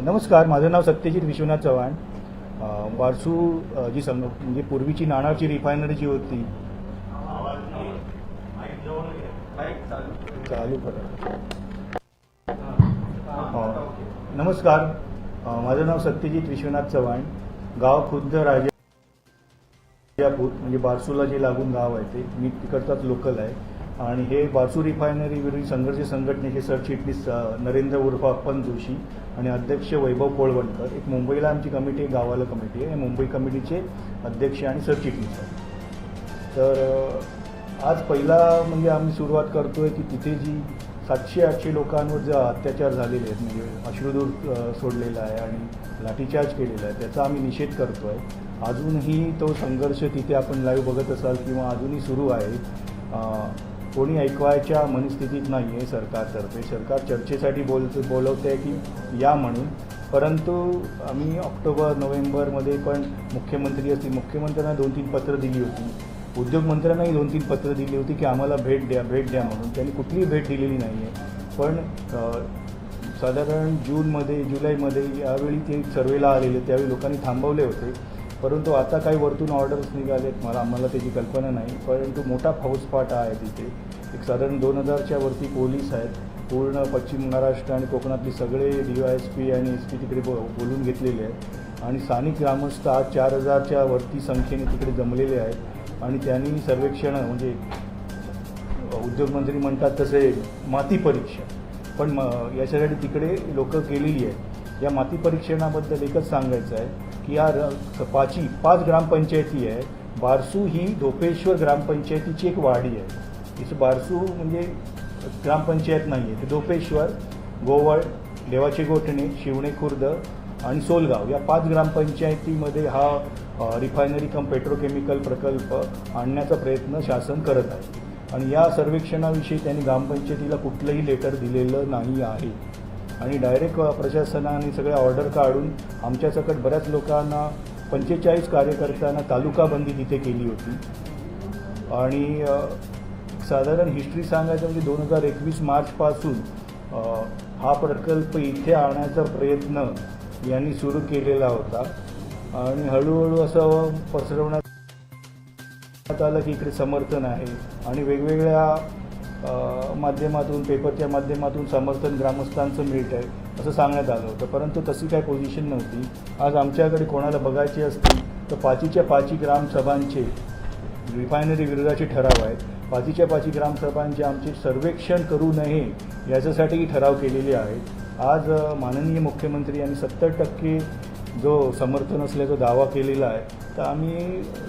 नमस्कार, माझं नाव सत्यजित विश्वनाथ चव्हाण. बारसू जी म्हणजे पूर्वीची नाणाची रिफायनरी जी होती चालू नमस्कार, माझं नाव सत्यजित विश्वनाथ चव्हाण. गाव खुद्द राजापूर म्हणजे बारसूला जे लागून गाव आहे ते मी तिकडचाच लोकल आहे. आणि हे बारसू रिफायनरी विरोधी संघर्ष संघटनेचे सरचिटणीस नरेंद्र उर्फ अप्पन जोशी आणि अध्यक्ष वैभव कोळवणकर. एक मुंबईला आमची कमिटी आहे, गावाला कमिटी आहे. मुंबई कमिटीचे अध्यक्ष आणि सरचिटणीस आहे. तर आज पहिला म्हणजे आम्ही सुरुवात करतोय की तिथे जी 700-800 लोकांवर जे अत्याचार झालेले आहेत, म्हणजे अश्रुधूर सोडलेला आहे आणि लाठीचार्ज केलेला आहे, त्याचा आम्ही निषेध करतो आहे. अजूनही तो संघर्ष तिथे आपण लाईव्ह बघत असाल किंवा अजूनही सुरू आहे. कोणी ऐकवायच्या मनस्थितीत नाही आहे सरकारतर्फे. सरकार चर्चेसाठी बोलवते आहे की या म्हणून, परंतु आम्ही ऑक्टोबर-नोव्हेंबरमध्ये पण मुख्यमंत्र्यांना 2-3 पत्र दिली होती. उद्योगमंत्र्यांनाही 2-3 पत्र दिली होती की आम्हाला भेट द्या म्हणून. त्यांनी कुठलीही भेट दिलेली नाही आहे. पण साधारण जुलैमध्ये यावेळी ते सर्वेला आलेले, त्यावेळी लोकांनी थांबवले होते. परंतु आता काही वरतून ऑर्डर्स निघालेत, आम्हाला त्याची कल्पना नाही. परंतु मोठा फौजफाटा आहे तिथे. एक साधारण 2000च्या वरती पोलीस आहेत. पूर्ण पश्चिम महाराष्ट्र आणि कोकणातली सगळे DYSP आणि SP तिकडे बोलून घेतलेले आहेत. आणि स्थानिक ग्रामस्थ आज 4000च्या वरती संख्येने तिकडे जमलेले आहेत. आणि त्यांनी सर्वेक्षण म्हणजे उद्योगमंत्री म्हणतात तसे माती परीक्षा पण याच्यासाठी तिकडे लोक गेलेली आहेत. या माती परीक्षणाबद्दल एकच सांगायचं आहे की या 5 ग्रामपंचायती आहे. बारसू ही धोपेश्वर ग्रामपंचायतीची एक वाडी आहे. इथं बारसू म्हणजे ग्रामपंचायत नाही आहे, ते धोपेश्वर, गोवळ, देवाचे गोठणे, शिवणे खुर्द आणि सोलगाव या 5 ग्रामपंचायतीमध्ये हा रिफायनरी कम पेट्रोकेमिकल प्रकल्प आणण्याचा प्रयत्न शासन करत आहे. आणि या सर्वेक्षणाविषयी त्यांनी ग्रामपंचायतीला कुठलंही लेटर दिलेलं नाही आहे. आणि डायरेक्ट प्रशासनाने सगळ्या ऑर्डर काढून आमच्यासकट बऱ्याच लोकांना 45 कार्यकर्त्यांना तालुकाबंदी तिथे केली होती. आणि साधारण हिस्ट्री सांगायचं म्हणजे 2021 मार्चपासून हा प्रकल्प इथे आणण्याचा प्रयत्न यांनी सुरू केलेला होता. आणि हळूहळू असं पसरवण्यात आलं की इकडे समर्थन आहे आणि वेगवेगळ्या माध्यमातून, पेपरच्या माध्यमातून समर्थन ग्रामस्थांचं मिळत आहे असं सांगण्यात आलं होतं. परंतु तशी काही पोझिशन नव्हती. आज आमच्याकडे कोणाला बघायची असतील तर 5च्या 5 ग्रामसभांचे रिफायनरी विरोधाचे ठराव आहेत. 5च्या 5 ग्रामसभांचे आमचे सर्वेक्षण करू नये याच्यासाठीही ठराव केलेले आहेत. आज माननीय मुख्यमंत्री यांनी 70% जो समर्थन असल्याचा दावा केलेला आहे. तर आम्ही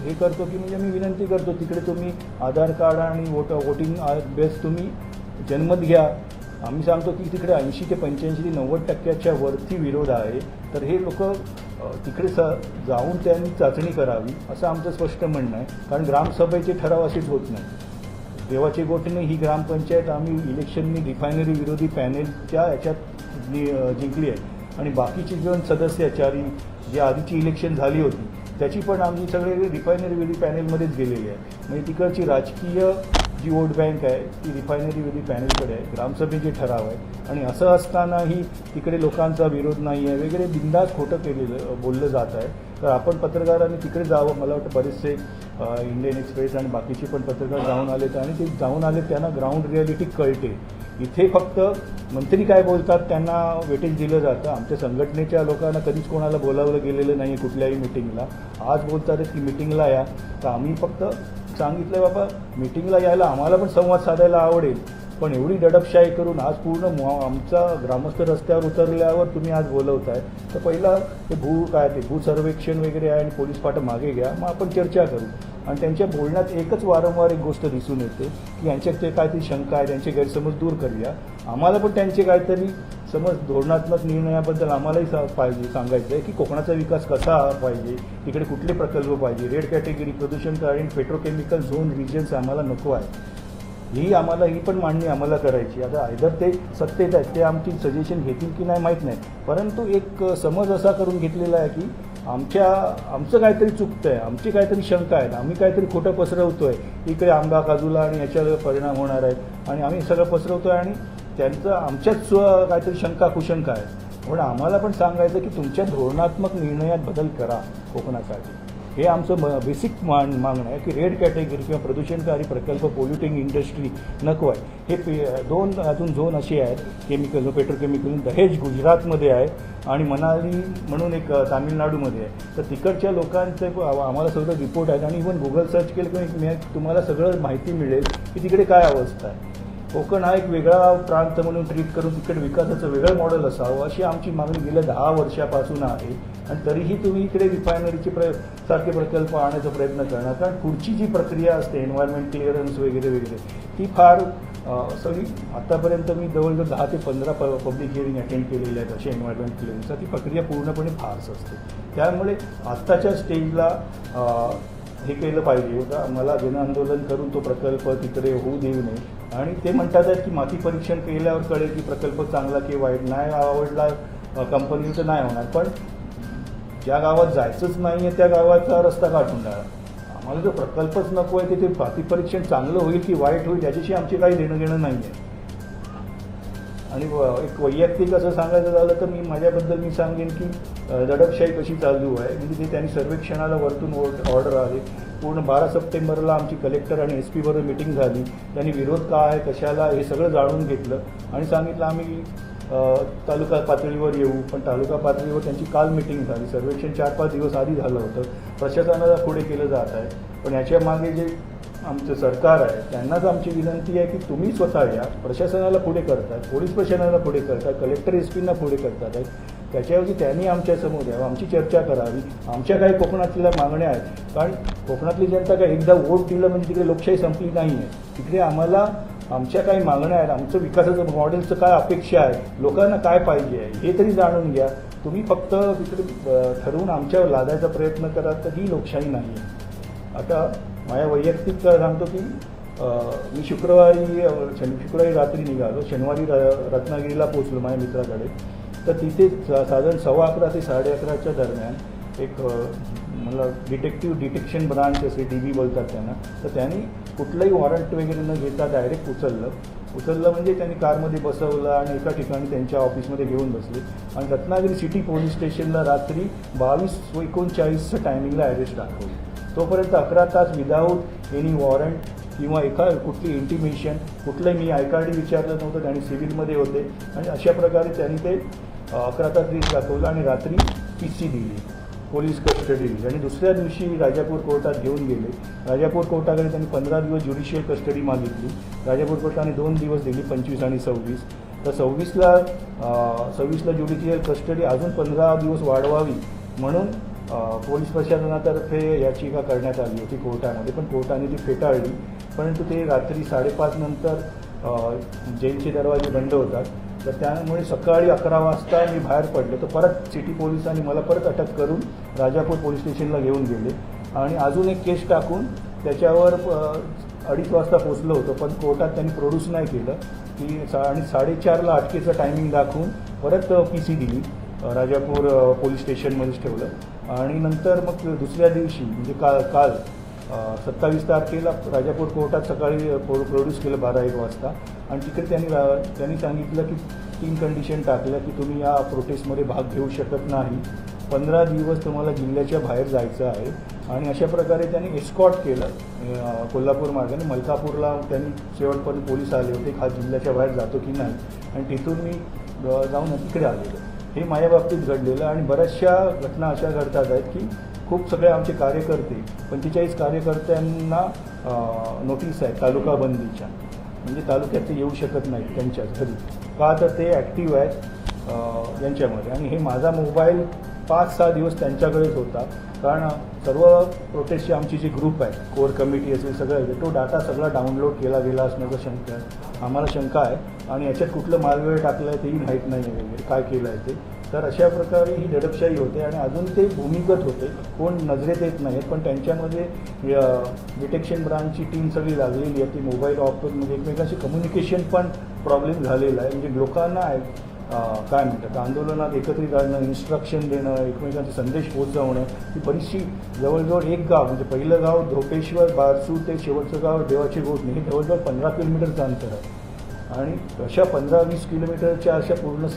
हे करतो की म्हणजे मी विनंती करतो तिकडे तुम्ही आधार कार्ड आणि वोटिंग बेस तुम्ही जनमत घ्या. आम्ही सांगतो की तिकडे 80 ते 85 ते 90% वरती विरोध आहे. तर हे लोक तिकडे जाऊन त्यांनी चाचणी करावी असं आमचं स्पष्ट म्हणणं आहे. कारण ग्रामसभेचे ठराव असेच होत नाही. देवाचे गोठणे ही ग्रामपंचायत आम्ही इलेक्शननी रिफायनरी विरोधी पॅनेलच्या याच्यात जिंकली आहे. आणि बाकीचे दोन सदस्य जी आधीची इलेक्शन झाली होती त्याची पण आम्ही सगळे रिफायनरी विरोधी पॅनेलमध्येच गेलेले आहे. म्हणजे तिकडची राजकीय जी वोट बँक आहे ती रिफायनरी विरोधी पॅनेलकडे आहे. ग्रामसभेचे ठराव आहे. आणि असं असतानाही तिकडे लोकांचा विरोध नाही आहे वगैरे बिंदास खोटं बोललं जात आहे. तर आपण पत्रकारांनी तिकडे जावं. मला वाटतं बरेचसे इंडियन एक्सप्रेस आणि बाकीचे पण पत्रकार जाऊन आलेत आणि ते जाऊन आले, त्यांना ग्राउंड रिॲलिटी कळते. इथे फक्त मंत्री काय बोलतात त्यांना वेटेज दिलं जातं. आमच्या संघटनेच्या लोकांना कधीच कोणाला बोलावलं गेलेलं नाही कुठल्याही मिटिंगला. आज बोलतात की मिटिंगला या. तर आम्ही फक्त सांगितलं बाबा मिटिंगला यायला आम्हाला पण संवाद साधायला आवडेल, पण एवढी दडपशाही करून आज पूर्ण आमचा ग्रामस्थ रस्त्यावर उतरल्यावर तुम्ही आज बोलवताय. तर पहिला ते भू सर्वेक्षण वगैरे आहे आणि पोलीस फाटा मागे घ्या, मग आपण चर्चा करू. आणि त्यांच्या बोलण्यात एकच वारंवार एक गोष्ट दिसून येते की यांच्यात ते काहीतरी शंका आहे, त्यांचे गैरसमज दूर करूया. आम्हाला पण त्यांचे काहीतरी समज धोरणात्मक निर्णयाबद्दल आम्हालाही पाहिजे सांगायचं आहे की कोकणाचा विकास कसा पाहिजे, तिकडे कुठले प्रकल्प पाहिजे. रेड कॅटेगरी प्रदूषणकारी पेट्रोकेमिकल झोन रिजन्स आम्हाला नको आहे. ही पण मांडणी आम्हाला करायची. आता आयदर ते सत्तेत आहेत, ते आमची सजेशन घेतील की नाही माहीत नाही. परंतु एक समज असा करून घेतलेला आहे की आमचं काहीतरी चुकतंय, आमची काहीतरी शंका आहेत, आम्ही काहीतरी खोटं पसरवतोय, इकडे आंबा काजूला आणि याच्यावर परिणाम होणार आहेत आणि आम्ही सगळं पसरवतोय आणि त्यांचं आमच्याच काहीतरी शंका कुशंका आहेत. पण आम्हाला पण सांगायचं की तुमच्या धोरणात्मक निर्णयात बदल करा कोकणासाठी. हे आमचं बेसिक मागणं आहे की रेड कॅटेगरी किंवा प्रदूषणकारी प्रकल्प पोल्युटिंग इंडस्ट्री नको आहे. हे दोन अजून झोन असे आहेत केमिकल पेट्रोकेमिकल. दहेज गुजरातमध्ये आहे आणि मनाली म्हणून एक तामिळनाडूमध्ये आहे. तर तिकडच्या लोकांचे आम्हाला सगळं रिपोर्ट आहेत आणि इव्हन गुगल सर्च केलं की तुम्हाला सगळं माहिती मिळेल की तिकडे काय अवस्था आहे. कोकण हा एक वेगळा प्रांत म्हणून ट्रीट करून तिकडे विकासाचं वेगळं मॉडेल असावं अशी आमची मागणी गेल्या 10 वर्षापासून आहे. आणि तरीही तुम्ही इकडे रिफायनरीचे सारखे प्रकल्प आणण्याचा प्रयत्न करणार. कारण पुढची जी प्रक्रिया असते एन्व्हायरमेंट क्लिअरन्स वगैरे वगैरे ती फार सगळी आतापर्यंत मी जवळजवळ 10 ते 15 पब्लिक हिअरिंग अटेंड केलेले आहेत असे एन्व्हायरमेंट क्लिअरन्सचा. ती प्रक्रिया पूर्णपणे फार्स असते. त्यामुळे आत्ताच्या स्टेजला हे केलं पाहिजे होतं. मला जनआंदोलन करून तो प्रकल्प तिकडे होऊ देऊ नये. आणि ते म्हणतात की माती परीक्षण केल्यावर कळेल की प्रकल्प चांगला की वाईट. नाही आवडला कंपनीला तर नाही होणार. पण ज्या गावात जायचंच नाही आहे त्या गावाचा रस्ता काढून टाळा. आम्हाला जो प्रकल्पच नको आहे ते माती परीक्षण चांगलं होईल की वाईट होईल त्याच्याशी आमचे काही देणं घेणं नाही आहे. आणि एक वैयक्तिक असं सांगायचं झालं तर माझ्याबद्दल सांगेन की दडपशाही कशी चालू आहे. म्हणजे ते त्यांनी सर्वेक्षणाला वरतून ऑर्डर आले. पूर्ण 12 सप्टेंबरला आमची कलेक्टर आणि SP बरोबर मिटिंग झाली. त्यांनी विरोध काय आहे कशाला हे सगळं जाणून घेतलं आणि सांगितलं आम्ही तालुका पातळीवर येऊ. पण तालुका पातळीवर त्यांची काल मिटिंग झाली. सर्वेक्षण 4-5 दिवस आधी झालं होतं. प्रशासनाला पुढे केलं जात आहे. पण याच्या मागे जे आमचं सरकार आहे त्यांनाच आमची विनंती आहे की तुम्ही स्वतः या. प्रशासनाला पुढे करतात, पोलीस प्रशासनाला पुढे करतात, कलेक्टर SP पुढे करतात आहे. त्याच्याऐवजी त्यांनी आमच्यासमोर यावं, आमची चर्चा करावी. आमच्या काही कोकणातल्या मागण्या आहेत. कारण कोकणातली जनता काय एकदा वोट दिलं म्हणजे तिकडे लोकशाही संपली नाही आहे. तिकडे आम्हाला आमच्या काही मागण्या आहेत, आमचं विकासाचं मॉडेलचं काय अपेक्षा आहे, लोकांना काय पाहिजे आहे हे तरी जाणून घ्या. तुम्ही फक्त तिकडे ठरवून आमच्यावर लादायचा प्रयत्न करा तर ही लोकशाही नाही आहे. आता माझ्या वैयक्तिक सांगतो की मी शुक्रवारी रात्री निघालो. शनिवारी रत्नागिरीला पोचलो माझ्या मित्राकडे. तर तिथे साधारण 11:15 ते 11:30च्या दरम्यान एक मला डिटेक्शन ब्रांच असे DB बोलतात त्यांना. तर त्यांनी कुठलंही वॉरंट वगैरे न घेता डायरेक्ट उचललं म्हणजे त्यांनी कारमध्ये बसवलं आणि एका ठिकाणी त्यांच्या ऑफिसमध्ये घेऊन बसले आणि रत्नागिरी सिटी पोलीस स्टेशनला रात्री 22:39च्या टायमिंगला ॲरेस्ट दाखवली. तोपर्यंत 11 तास विदाऊट एनी वॉरंट किंवा कुठली इंटिमेशन कुठलंही मी ICARD विचारलं नव्हतं. त्यांनी सिव्हिलमध्ये होते आणि अशा प्रकारे त्यांनी ते 11 तास रीच दाखवलं आणि रात्री PC दिली, पोलीस कस्टडी दिली. आणि दुसऱ्या दिवशी राजापूर कोर्टात घेऊन गेले. राजापूर कोर्टाकडे त्यांनी 15 दिवस ज्युडिशियल कस्टडी मागितली. राजापूर कोर्टाने 2 दिवस दिली, 25 आणि 26. तर 26ला ज्युडिशियल कस्टडी अजून 15 दिवस वाढवावी म्हणून पोलीस प्रशासनातर्फे याचिका करण्यात आली होती कोर्टामध्ये. पण कोर्टाने ती फेटाळली. परंतु ते रात्री 5:30 नंतर जेलचे दरवाजे बंद होतात. तर त्यामुळे सकाळी 11 वाजता मी बाहेर पडलो. तर परत सिटी पोलिसांनी मला परत अटक करून राजापूर पोलीस स्टेशनला घेऊन गेले आणि अजून एक केस टाकून त्याच्यावर 2:30 वाजता पोचलो होतो. पण कोर्टात त्यांनी प्रोड्यूस नाही केलं की आणि 4:30ला अटकेचं टायमिंग दाखवून परत PC दिली. राजापूर पोलीस स्टेशनमध्येच ठेवलं आणि नंतर मग दुसऱ्या दिवशी म्हणजे काल 27 तारखेला राजापूर कोर्टात सकाळी प्रोड्यूस केलं 12-1 वाजता. आणि तिकडे त्यांनी सांगितलं की 3 कंडिशन टाकल्या की तुम्ही या प्रोटेस्टमध्ये भाग घेऊ शकत नाही, 15 दिवस तुम्हाला जिल्ह्याच्या बाहेर जायचं आहे. आणि अशा प्रकारे त्यांनी एस्कॉर्ट केलं कोल्हापूर मार्गाने. मलकापूरला त्यांनी शेवटपर्यंत पोलीस आले होते हा जिल्ह्याच्या बाहेर जातो की नाही. आणि तिथून मी जाऊन तिकडे आलेलो. हे माझ्या बाबतीत घडलेलं. आणि बऱ्याचशा घटना अशा घडतात आहेत की खूप सगळे आमचे कार्यकर्ते 45 कार्यकर्त्यांना नोटीस आहे तालुका बंदीच्या. म्हणजे तालुक्यात ते येऊ शकत नाहीत त्यांच्याच घरी. का तर ते ॲक्टिव्ह आहेत यांच्यामध्ये. आणि हे माझा मोबाईल 5-6 दिवस त्यांच्याकडेच होता. कारण सर्व प्रोटेस्टचे आमची जी ग्रुप आहे कोर कमिटी असेल सगळं तो डाटा सगळा डाउनलोड केला गेला असण्याचा आम्हाला शंका आहे. आणि याच्यात कुठलं मालवेळ टाकलं आहे तेही माहीत नाही आहे वगैरे काय केलं आहे ते. तर अशा प्रकारे ही दडपशाही होते आणि अजून ते भूमिगत होते, कोण नजरेत येत नाहीत. पण त्यांच्यामध्ये डिटेक्शन ब्रांचची टीम सगळी लागलेली आहे. ती मोबाईल ऑफ म्हणजे एकमेकांशी कम्युनिकेशन पण प्रॉब्लेम झालेला आहे. म्हणजे लोकांना काय म्हणतात आंदोलनात एकत्रित आणणं, इन्स्ट्रक्शन देणं, एकमेकांचे संदेश पोहोचवणं, ही बरीचशी जवळजवळ एक गाव म्हणजे पहिलं गाव धोपेश्वर बारसू ते शेवटचं गाव देवाची गोठणी हे जवळजवळ 15 किलोमीटरचं अंतर आहे आणि अशा 15-20 किलोमीटरच्या अशा पूर्ण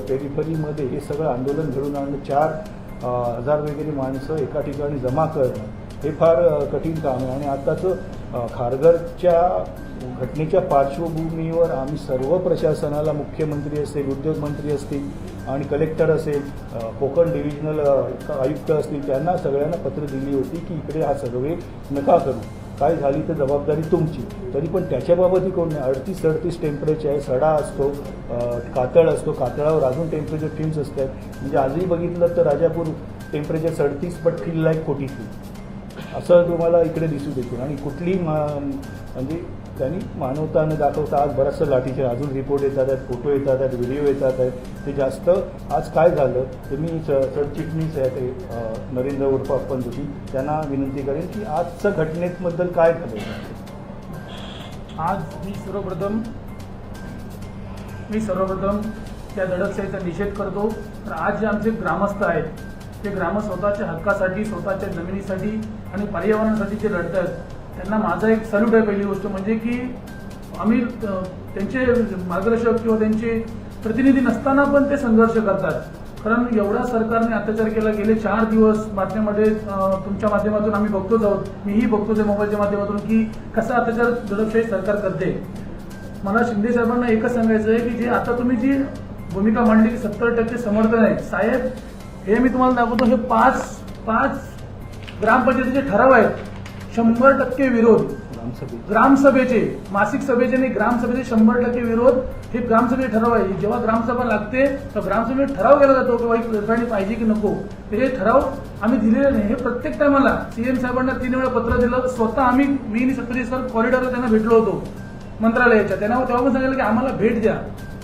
पेरिफरीमध्ये हे सगळं आंदोलन घडून आणणं, 4,000 वगैरे माणसं एका ठिकाणी जमा करणं हे फार कठीण काम आहे. आणि आताचं खारघरच्या घटनेच्या पार्श्वभूमीवर आम्ही सर्व प्रशासनाला, मुख्यमंत्री असेल, उद्योगमंत्री असतील आणि कलेक्टर असेल, कोकण डिव्हिजनल आयुक्त असतील, त्यांना सगळ्यांना पत्र दिली होती की इकडे हा सर्वे नका करू, काय झाली तर जबाबदारी तुमची. तरी पण त्याच्याबाबतही कोण नाही. 38-37 टेम्परेचर आहे, सडा असतो, कातळ असतो, कातळावर अजून टेम्परेचर फिल्म्स असतात. म्हणजे आजही बघितलं तर Rajapur temperature 37 but feel like 43 असं तुम्हाला इकडे दिसू देतील. आणि कुठली म्हणजे त्यांनी मानवता न दाखवता आज बराचसा लाठीचे अजून रिपोर्ट येतात आहेत, फोटो येतात आहेत, व्हिडिओ येतात आहेत. ते जास्त आज काय झालं ते मी सरचिटणीस आहे ते नरेंद्र उर्फ अप्पन जोशी त्यांना विनंती करेन की आजचं घटनेबद्दल काय झालं. आज मी सर्वप्रथम त्या दडपशाहीचा निषेध करतो. तर आज जे आमचे ग्रामस्थ आहेत ते ग्रामस्थ स्वतःच्या हक्कासाठी, स्वतःच्या जमिनीसाठी आणि पर्यावरणासाठी जे लढत आहेत त्यांना माझा एक सल्यूट आहे. पहिली गोष्ट म्हणजे की आम्ही त्यांचे मार्गदर्शक किंवा त्यांचे प्रतिनिधी नसताना पण ते संघर्ष करतात. कारण एवढा सरकारने अत्याचार केला. गेले 4 दिवस बातम्यामध्ये तुमच्या माध्यमातून आम्ही बघतोच आहोत, मीही बघतोच आहे मोबाईलच्या माध्यमातून की कसा अत्याचार दडपशाही सरकार करते. मला शिंदे साहेबांना एकच सांगायचं आहे की जे आता तुम्ही जी भूमिका मांडली की 70% समर्थन आहे साहेब, हे मी तुम्हाला दाखवतो. हे 5 ग्रामपंचायतीचे ठराव आहेत, 100% विरोध. ग्रामसभेचे, मासिक सभेचे नाही, ग्रामसभेचे 100% विरोध. हे ग्रामसभेचे ठराव आहे. जेव्हा ग्रामसभा लागते तर ग्रामसभेत ठराव केला जातो की वाईट पाहिजे की नको. हे ठराव आम्ही दिलेले नाही. हे प्रत्येक टायमाला सीएम साहेबांना 3 वेळा पत्र दिलं. स्वतः मी सत्तरी सर कॉरिडॉरला त्यांना भेटलो होतो मंत्रालयाच्या. त्यांना तेव्हा पण सांगितलं की आम्हाला भेट द्या.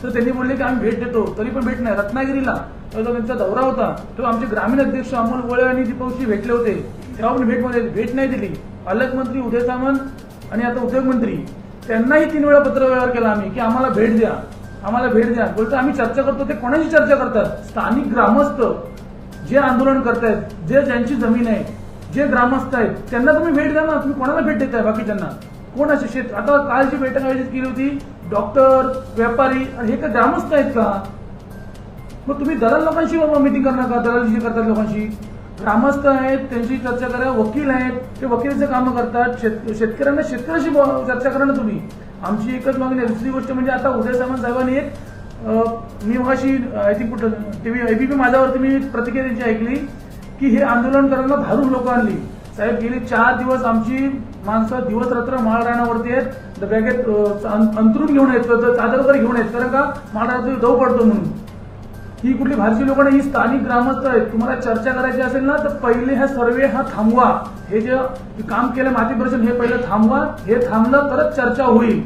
तर त्यांनी बोलले की आम्ही भेट देतो, तरी पण भेट नाही. रत्नागिरीला त्यांचा दौरा होता तेव्हा आमचे ग्रामीण अध्यक्ष अमोल गोळे आणि दीपकशी भेटले होते, तेव्हा पण भेट नाही दिली. पालकमंत्री उदय सामंत आणि आता उद्योगमंत्री त्यांनाही 3 वेळा पत्र व्यवहार केला आम्ही की आम्हाला भेट द्या, आम्हाला भेट द्या. बोलतो आम्ही चर्चा करतो. ते कोणाची चर्चा करतात? स्थानिक ग्रामस्थ जे आंदोलन करतायत, जे ज्यांची जमीन आहे, जे ग्रामस्थ आहेत त्यांना तुम्ही भेट द्या ना. तुम्ही कोणाला भेट देताय? बाकीच्यांना कोण असे आता काल जी बैठक आयोजित केली होती, डॉक्टर, व्यापारी, हे काय ग्रामस्थ आहेत का? मग तुम्ही दलाल लोकांशी मिटिंग करणार का? दलाल जे करतात लोकांशी ग्रामस्थ आहेत त्यांची चर्चा करा. वकील आहेत ते वकिलाचे कामं करतात. शेतकऱ्यांना शेतकऱ्याशी चर्चा करा ना तुम्ही. आमची एकच मागणी आहे. दुसरी गोष्ट म्हणजे आता उदय सामंत साहेबांनी एक मी मगाशी आय थिंक कुठं टीव्ही एबीपी माझ्यावरती मी प्रतिक्रिया त्यांची ऐकली की हे आंदोलन करायला भारून लोक आणली. साहेब गेली 4 दिवस आमची माणसं दिवस रात्र माळ रानावरती आहेत, बॅगेत अंतरून घेऊन आहेत, चादर वगैरे घेऊन आहेत. कारण का माळ रानात दव पडतो म्हणून. ही कुठली भारतीय लोक नाही, ही स्थानिक ग्रामस्थ आहेत. तुम्हाला चर्चा करायची असेल ना तर पहिले हा सर्वे थांबवा. हे जे काम केलं माती प्रदूषण हे पहिलं थांबवा. हे थांबलं तरच चर्चा होईल.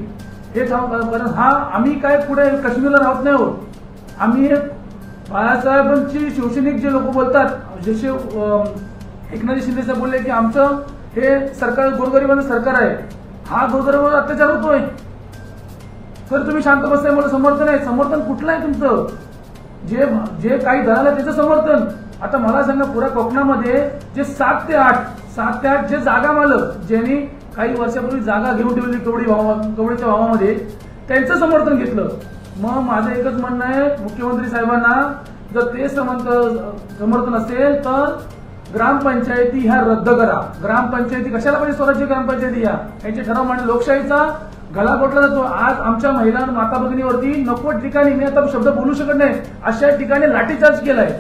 हे कारण आम्ही काय पुढे काश्मीरला राहत नाही आहोत. आम्ही बाळासाहेबांची शिवसैनिक जे लोक बोलतात, जसे एकनाथ शिंदे साहेब बोलले की आमचं हे सरकार गोरगरिबांचं सरकार आहे. हा गोरगरिबांवर अत्याचार होतोय तर तुम्ही शांत बसताय. मला समर्थन आहे. समर्थन कुठलं आहे तुमचं? जे काही झालं त्याचं समर्थन. आता मला सांगा पुऱ्या कोकणामध्ये जे 7 ते 8 जे जागा मालक ज्यांनी काही वर्षापूर्वी जागा घेऊन ठेवली कवडीच्या भावामध्ये त्यांचं समर्थन घेतलं. मग माझं एकच म्हणणं आहे मुख्यमंत्री साहेबांना, जर ते समर्थन असेल तर ग्रामपंचायती ह्या रद्द करा. ग्रामपंचायती कशाला पाहिजे? स्वराज्य ग्रामपंचायती यांचे ठराव म्हणजे लोकशाहीचा गळा घोटला जातो. आज आमच्या महिला माता भगिनीवरती नको ठिकाणी, मी आता शब्द बोलू शकत नाही, अशा ठिकाणी लाठीचार्ज केलाय.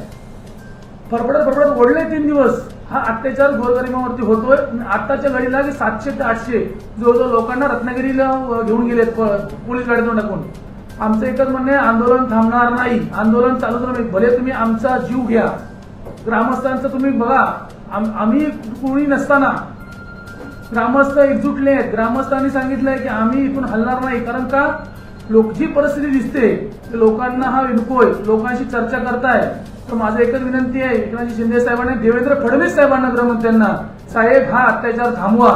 फरफडत ओढले 3 दिवस. हा अत्याचार गोरगरिबांवरती होतोय. आताच्या घडीला 700 ते 800 जवळजवळ लोकांना रत्नागिरीला घेऊन गेलेत पोलीस गाडीतून टाकून. आमचं एकच म्हणणं आहे, आंदोलन थांबणार नाही. आंदोलन चालूच राहणार. भले तुम्ही आमचा जीव घ्या, ग्रामस्थांचं तुम्ही बघा. आम्ही कोणी नसताना ग्रामस्थ एकजुटले आहेत. ग्रामस्थांनी सांगितलंय की आम्ही इथून हलणार नाही. कारण का जी परिस्थिती दिसते लोकांना हा विनकोय, लोकांशी चर्चा करताय. तर माझं एकच विनंती आहे एकनाथ शिंदे साहेबांना, देवेंद्र फडणवीस साहेबांना, गृहमंत्र्यांना, साहेब हा अत्याचार थांबवा.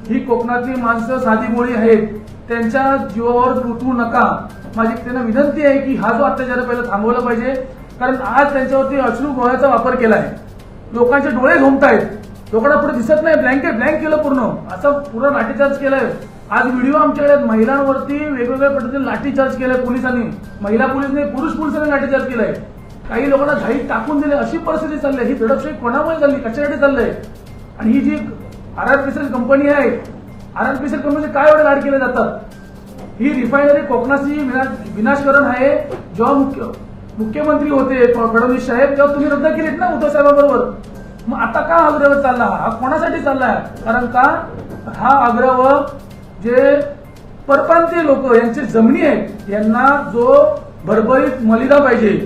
ही कोकणातली माणसं साधी बोळी आहेत. त्यांच्या जीवावर लुटू नका. माझी त्यांना विनंती आहे की हा जो अत्याचार पहिला थांबवला पाहिजे, कारण आज त्यांच्यावरती अश्रू गोळ्याचा वापर केला आहे. लोकांचे डोळे घुमतायत, लोकांना पुढे दिसत नाही, ब्लँक केलं पूर्ण, असं पूर्ण लाठीचार्ज केलाय. आज व्हिडिओ आमच्याकडे आहेत, महिलांवरती वेगवेगळ्या पद्धतीने लाठीचार्ज केलाय पोलिसांनी, महिला पोलीस नाही पुरुष पोलिसांनी लाठीचार्ज केलाय. काही लोकांना घाईत टाकून दिले, अशी परिस्थिती चालली आहे. ही दडपशाही कोणामुळे चालली, कशासाठी चाललंय? आणि ही जी RRPCL कंपनी आहे, RRPCL कंपनीचे काय एवढे लाड केले जातात? ही रिफायनरी कोकणाची विनाशकरण आहे. जेव्हा मुख्यमंत्री होते फडणवीस साहेब, तेव्हा तुम्ही रद्द केलीत ना उद्धव साहेबांबरोबर. मग आता का आग्रह चालला? हा कोणासाठी चाललाय? कारण का हा आग्रह जे परप्रांतीय लोक यांचे जमिनी आहेत, यांना जो भरभरीत मलिदा पाहिजे,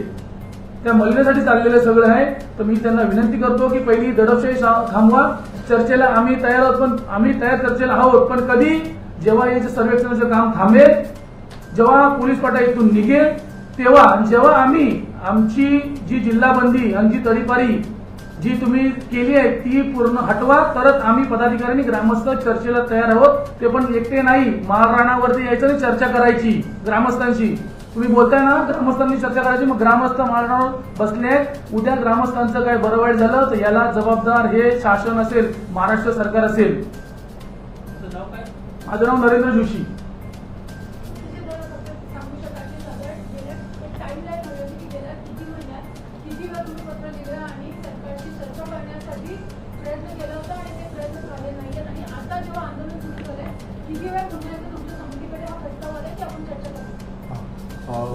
त्या मलिदासाठी चाललेलं सगळं आहे. तर मी त्यांना विनंती करतो की पहिली दडपशाही थांबवा. चर्चेला आम्ही तयार आहोत, पण आम्ही तयार चर्चेला आहोत, पण कधी? जेव्हा याचं सर्वेक्षणाचं काम थांबेल, जेव्हा पोलीस पाटा इथून निघेल, तेव्हा. जेव्हा आम्ही आमची जी जिल्हाबंदी आणि जी तडीपारी जी तुम्ही केली आहे ती पूर्ण हटवा, तरच आम्ही पदाधिकाऱ्यांनी ग्रामस्थ चर्चेला तयार आहोत. ते पण एकटे नाही, माळरानावरती यायचं आणि चर्चा करायची ग्रामस्थांशी. तुम्ही बोलताय ना ग्रामस्थांनी चर्चा करायची, मग ग्रामस्थ माळरानावर बसले. उद्या ग्रामस्थांचं काय बरं वाईट झालं तर याला जबाबदार हे शासन असेल, महाराष्ट्र सरकार असेल. माझं नाव नरेंद्र जोशी.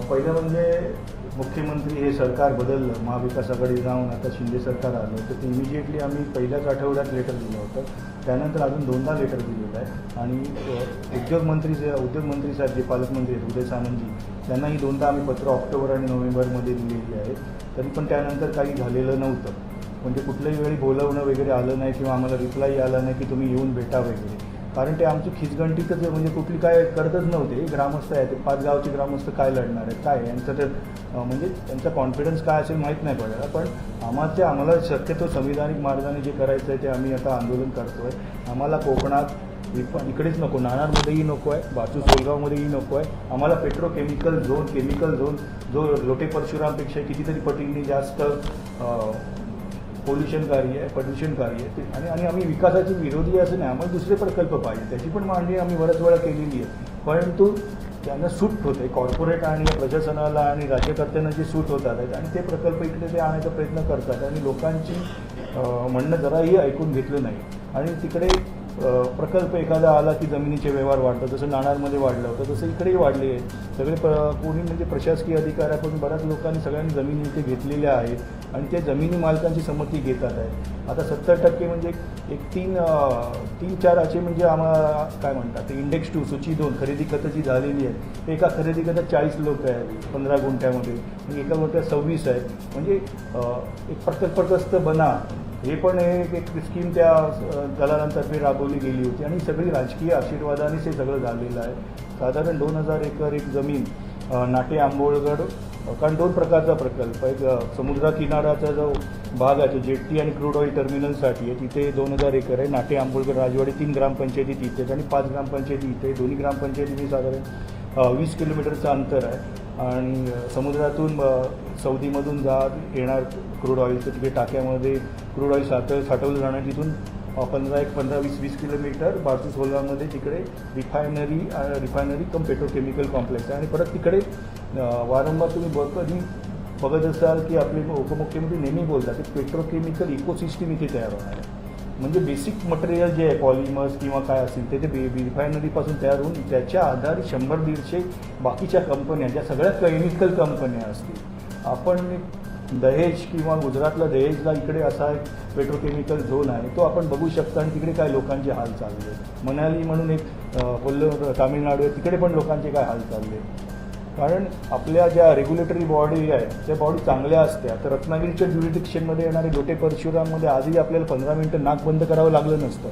पहिलं म्हणजे मुख्यमंत्री हे सरकार बदललं, महाविकास आघाडी जाऊन आता शिंदे सरकार आलं, तर ते इमिजिएटली आम्ही पहिल्याच आठवड्यात लेटर दिलं होतं. त्यानंतर अजून 2दा लेटर दिलेलं आहे. आणि उद्योगमंत्री साहेब जे पालकमंत्री आहेत उदय सामंतजी, त्यांनाही 2दा आम्ही पत्र ऑक्टोबर आणि नोव्हेंबरमध्ये दिलेली आहे. तरी पण त्यानंतर काही झालेलं नव्हतं. म्हणजे कुठल्याही वेळी बोलवणं वगैरे आलं नाही किंवा आम्हाला रिप्लाय आला नाही की तुम्ही येऊन भेटा वगैरे. कारण ते आमची खिचगंटीतच म्हणजे कुठली काय करतच नव्हते. ग्रामस्थ आहेत, 5 गावचे ग्रामस्थ काय लढणार आहेत, काय यांचं ते म्हणजे त्यांचा कॉन्फिडन्स काय असेल माहीत नाही पडायला. पण आम्हाला शक्यतो संविधानिक मार्गाने जे करायचं आहे ते आम्ही आता आंदोलन करतो आहे. आम्हाला कोकणात इकडेच नको, नाणारमध्येही नको आहे, बाचू सोलगावमध्येही नको आहे. आम्हाला केमिकल झोन जो लोटे परशुरामपेक्षा कितीतरी पटींनी जास्त प्रदूषणकारी आहे. आणि आम्ही विकासाचे विरोधी असं नाही, आम्हाला दुसरे प्रकल्प पाहिजे, त्याची पण मांडणी आम्ही बऱ्याच वेळा केलेली आहे. परंतु त्यांना सूट होते, कॉर्पोरेट आणि प्रशासनाला आणि राज्यकर्त्यांना जे सूट होतात आहेत आणि ते प्रकल्प इकडे ते आणायचा प्रयत्न करतात आणि लोकांची म्हणणं जराही ऐकून घेतलं नाही. आणि तिकडे प्रकल्प एखादा आला की जमिनीचे व्यवहार वाढतात, जसं नाणारमध्ये वाढलं होतं तसं इकडेही वाढले आहेत. सगळे कोणी म्हणजे प्रशासकीय अधिकाऱ्याकडून बऱ्याच लोकांनी सगळ्यांनी जमिनी इथे घेतलेल्या आहेत आणि त्या जमिनी मालकांची संमती घेतात आहे. आता 70% म्हणजे एक 3-4 असे म्हणजे आम्हाला काय म्हणतात इंडेक्स 2 सूची 2 खरेदी खतं जी झालेली आहे. एका खरेदी खतात 40 लोक आहेत 15 गुंठ्यामध्ये, आणि एका गुंठ्यात 26 आहेत. म्हणजे एक प्रकल्पग्रस्त बना हे पण एक स्कीम त्या दलालांतर्फे राबवली गेली होती आणि सगळी राजकीय आशीर्वादानेच हे सगळं झालेलं आहे. साधारण 2000 एकर एक जमीन नाटे आंबोळगड, कारण 2 प्रकारचा प्रकल्प, एक समुद्रकिनाऱ्याचा जो भाग आहे तो जेट्टी आणि क्रूड ऑइल टर्मिनलसाठी आहे, तिथे 2000 एकर आहे. नाटे आंबोळगड राजवाडी 3 ग्रामपंचायती तिथे आहेत आणि 5 ग्रामपंचायती इथे. दोन्ही ग्रामपंचायतींनी साधारण 20 किलोमीटरचं अंतर आहे. आणि समुद्रातून सौदीमधून येणार क्रूड ऑइलचं तिथे टाक्यामध्ये क्रूड ऑइल साठवलं जाणार. तिथून 15-20 किलोमीटर बारसू सोलगावमध्ये तिकडे रिफायनरी कम पेट्रोकेमिकल कॉम्प्लेक्स आहे. आणि परत तिकडे वारंवार तुम्ही बघत असाल की आपले उपमुख्यमंत्री नेहमी बोलतात की पेट्रोकेमिकल इकोसिस्टीम इथे तयार होणार आहे. म्हणजे बेसिक मटेरियल जे आहे पॉलिमर्स किंवा काय असेल ते रिफायनरीपासून तयार होऊन त्याच्या आधारे 100-150 बाकीच्या कंपन्या ज्या सगळ्या केमिकल कंपन्या असतील. आपण दहेज किंवा गुजरातला दहेजला इकडे असा एक पेट्रोकेमिकल झोन आहे, तो आपण बघू शकता. आणि तिकडे काय लोकांचे हाल चालले. मनाली म्हणून एक तामिळनाडू आहे, तिकडे पण लोकांचे काय हाल चालले. कारण आपल्या ज्या रेग्युलेटरी बॉडी आहे त्या बॉडी चांगल्या असत्या. तर रत्नागिरीच्या ज्युरिडिक्शनमध्ये येणारे लोटे परशुराममध्ये आजही आपल्याला 15 मिनिटं नाक बंद करावं लागलं नसतं,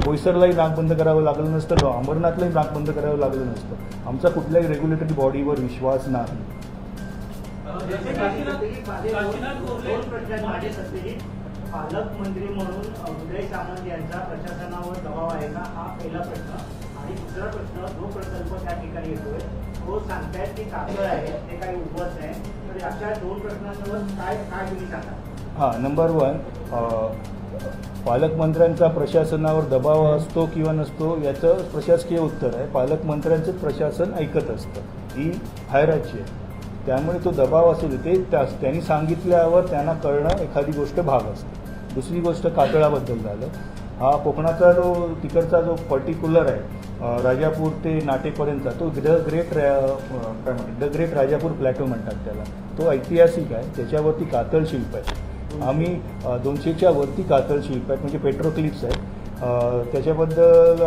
बोईसरलाही नाक बंद करावं लागलं नसतं, अंबरनाथलाही नाक बंद करावं लागलं नसतं. आमचा कुठल्याही रेग्युलेटरी बॉडीवर विश्वास नाही. पालकमंत्री म्हणून उदय सामंत यांचा प्रशासनावर दबाव आहे का, हा पहिला प्रश्न. आणि दुसरा प्रश्न, जो प्रकल्प त्या ठिकाणी येतोय तो सांगतायत की कातळ आहे, ते काही उभंच आहे, तर अशा दोन प्रश्नांवर काय तुम्ही सांगा? हां, नंबर वन, पालकमंत्र्यांचा प्रशासनावर दबाव असतो किंवा नसतो याचं प्रशासकीय उत्तर आहे. पालकमंत्र्यांचं प्रशासन ऐकत असतं, ही हायरार्ची आहे. त्यामुळे तो दबाव असू दे, ते त्यांनी सांगितल्यावर त्यांना कळणं एखादी गोष्ट भाग असते. दुसरी गोष्ट कातळाबद्दल झालं. हा कोकणाचा जो तिकडचा जो पर्टिक्युलर आहे, राजापूर ते नाटेपर्यंतचा, तो द ग्रेट राजापूर प्लॅटो म्हणतात त्याला. तो ऐतिहासिक आहे. त्याच्यावरती कातळ शिल्प आहे. आम्ही 200च्या वरती कातळ शिल्प आहेत, म्हणजे पेट्रोक्लिप्स आहेत. त्याच्याबद्दल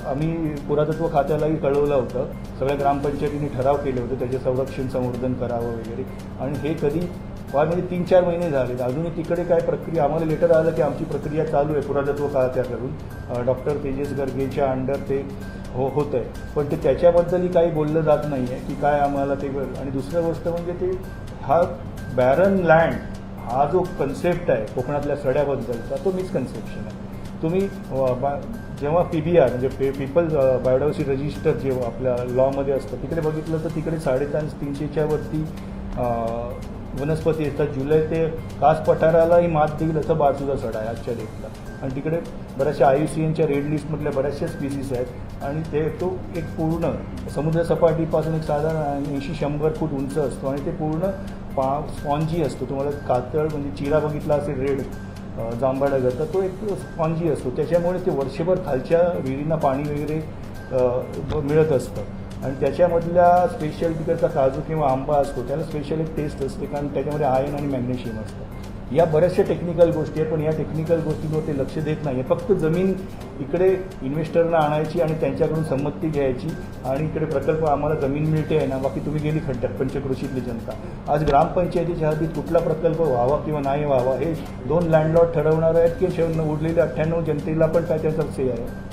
आम्ही पुरातत्व खात्यालाही कळवलं होतं. सगळ्या ग्रामपंचायतींनी ठराव केले होते त्याचे संरक्षण संवर्धन करावं वगैरे. आणि हे कधी फार म्हणजे 3-4 महिने झाले, अजूनही तिकडे काय प्रक्रिया, आम्हाला लेटर आलं की आमची प्रक्रिया चालू आहे पुरातत्व खात्याकडून, डॉक्टर तेजस गर्गेच्या अंडर ते होत आहे. पण ते त्याच्याबद्दलही काही बोललं जात नाही आहे की काय आम्हाला ते. आणि दुसरं गोष्ट म्हणजे ते हा बॅरन लँड हा जो कन्सेप्ट आहे कोकणातल्या सड्याबद्दलचा, तो मिसकन्सेप्शन आहे. तुम्ही जेव्हा PBR म्हणजे पीपल्स बायोडायव्हर्सिटी रजिस्टर जेव्हा आपल्या लॉमध्ये असतं तिकडे बघितलं तर तिकडे 350-300च्या वरती वनस्पती येतात. जुलै ते कास पठारालाही मात देईल असं बारसूचा सडा आहे आजच्या डेटला. आणि तिकडे बऱ्याचशा IUCNच्या रेड लिस्टमधल्या बऱ्याचशा स्पीसीज आहेत. आणि तो एक पूर्ण समुद्रसपाटीपासून एक साधारण 80-100 फूट उंच असतो आणि ते पूर्ण स्पॉन्जी असतो. तुम्हाला कातळ म्हणजे चिरा बघितला असेल रेड जांभाळा तर तो एक स्पॉन्जी असतो. त्याच्यामुळे ते वर्षभर खालच्या विहिरींना पाणी वगैरे मिळत असतं. आणि त्याच्यामधल्या स्पेशल तिकडचा काजू किंवा आंबा असतो त्याला स्पेशल एक टेस्ट असते, कारण त्याच्यामध्ये आयर्न आणि मॅग्नेशियम असतं. या बऱ्याचशा टेक्निकल गोष्टी आहेत, पण या टेक्निकल गोष्टींवर ते लक्ष देत नाही आहे. फक्त जमीन इकडे इन्व्हेस्टरना आणायची आणि त्यांच्याकडून संमती घ्यायची आणि इकडे प्रकल्प आम्हाला जमीन मिळते आहे ना, बाकी तुम्ही गेली खड्ड्यात पंचक्रोशीतली जनता. आज ग्रामपंचायतीच्या हद्दीत कुठला प्रकल्प व्हावा किंवा नाही व्हावा हे 2 लँडलॉर्ड ठरवणार आहेत की उरलेल्या 98 जनतेला पण काय त्याचा से आहे.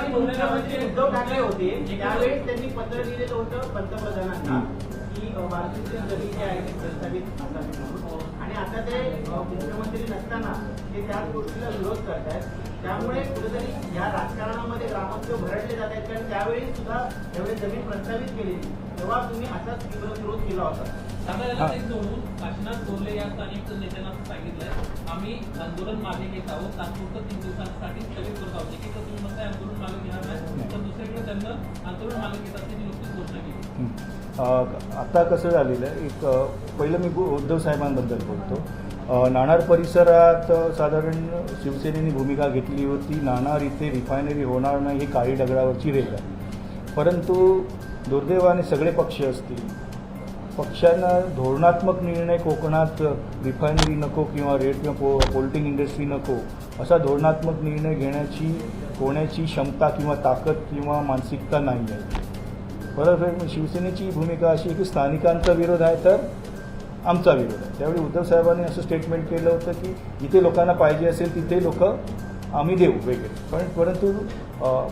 उद्धव ठाकरे होते त्यावेळेस त्यांनी पत्र लिहिलेलं होतं पंतप्रधानांना की भारतीय जमीन जे आहे ते प्रस्तावित असावी म्हणून. आणि आता ते मुख्यमंत्री नसताना ते त्याच गोष्टीला विरोध करतायत. त्यामुळे कुठेतरी या राजकारणामध्ये ग्रामस्थ भरडले जात आहेत. कारण त्यावेळी सुद्धा जेवढे जमीन प्रस्तावित केली तेव्हा तुम्ही असाच तीव्र विरोध केला होता. काशीनाथ बोर्ले या स्थानिक नेत्यांना सांगितलंय आम्ही आंदोलन मागे घेत आहोत, तात्पुरतं 3 दिवसांसाठी स्थगित करत आहोत. की तुम्ही म्हणताय आंदोलन मागे घेणार नाही, तर दुसरीकडे त्यांना आंदोलन मागे घेत असल्याची नुकतीच घोषणा केली. आता कसं झालेलं आहे, एक पहिलं मी उद्धव साहेबांबद्दल बोलतो. नाणार परिसरात साधारण शिवसेनेने भूमिका घेतली होती. नाणार इथे रिफायनरी होणार नाही ही काळी दगडावरची रेघ आहे. परंतु दुर्दैवाने सगळे पक्ष असतील, पक्षांना धोरणात्मक निर्णय कोकणात रिफायनरी नको किंवा रेड किंवा पोल्ट्रिंग इंडस्ट्री नको असा धोरणात्मक निर्णय होण्याची क्षमता किंवा ताकद किंवा मानसिकता नाही आहे. परत शिवसेनेची भूमिका अशी आहे की स्थानिकांचा विरोध आहे तर आमचा विरोध आहे. त्यावेळी उद्धव साहेबांनी असं स्टेटमेंट केलं होतं की जिथे लोकांना पाहिजे असेल तिथे लोक आम्ही देऊ वगैरे. परंतु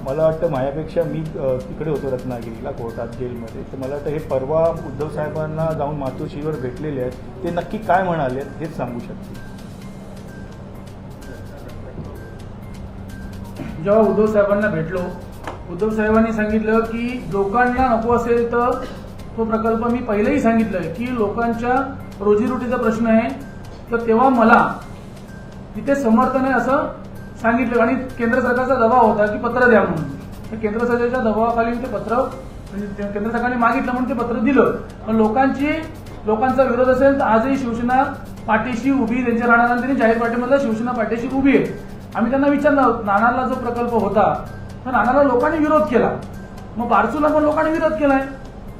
मला वाटतं माझ्यापेक्षा मी तिकडे होतो रत्नागिरीला कोर्टात जेलमध्ये, तर मला वाटतं हे परवा उद्धव साहेबांना जाऊन मातोश्रीवर भेटलेले आहेत, ते नक्की काय म्हणाले आहेत हेच सांगू शकतील. जेव्हा उद्धव साहेबांना भेटलो, उद्धव साहेबांनी सांगितलं की लोकांना नको असेल तर तो प्रकल्प, मी पहिलेही सांगितलंय की लोकांच्या रोजीरोटीचा प्रश्न आहे, तर तेव्हा मला तिथे समर्थन आहे असं सांगितलं. आणि केंद्र सरकारचा दबाव होता की पत्र द्या म्हणून. तर केंद्र सरकारच्या दबावाखाली ते पत्र म्हणजे केंद्र सरकारने मागितलं म्हणून ते पत्र दिलं. पण लोकांचा विरोध असेल तर आजही शिवसेना पाठीशी उभी, त्यांच्या राणानंतरी जाहीर पार्टीमधला शिवसेना पाठीशी उभी आहे. आम्ही त्यांना विचारलं नाणारला जो प्रकल्प होता तर नाणारला लोकांनी विरोध केला, मग बारसूला पण लोकांनी विरोध केलाय.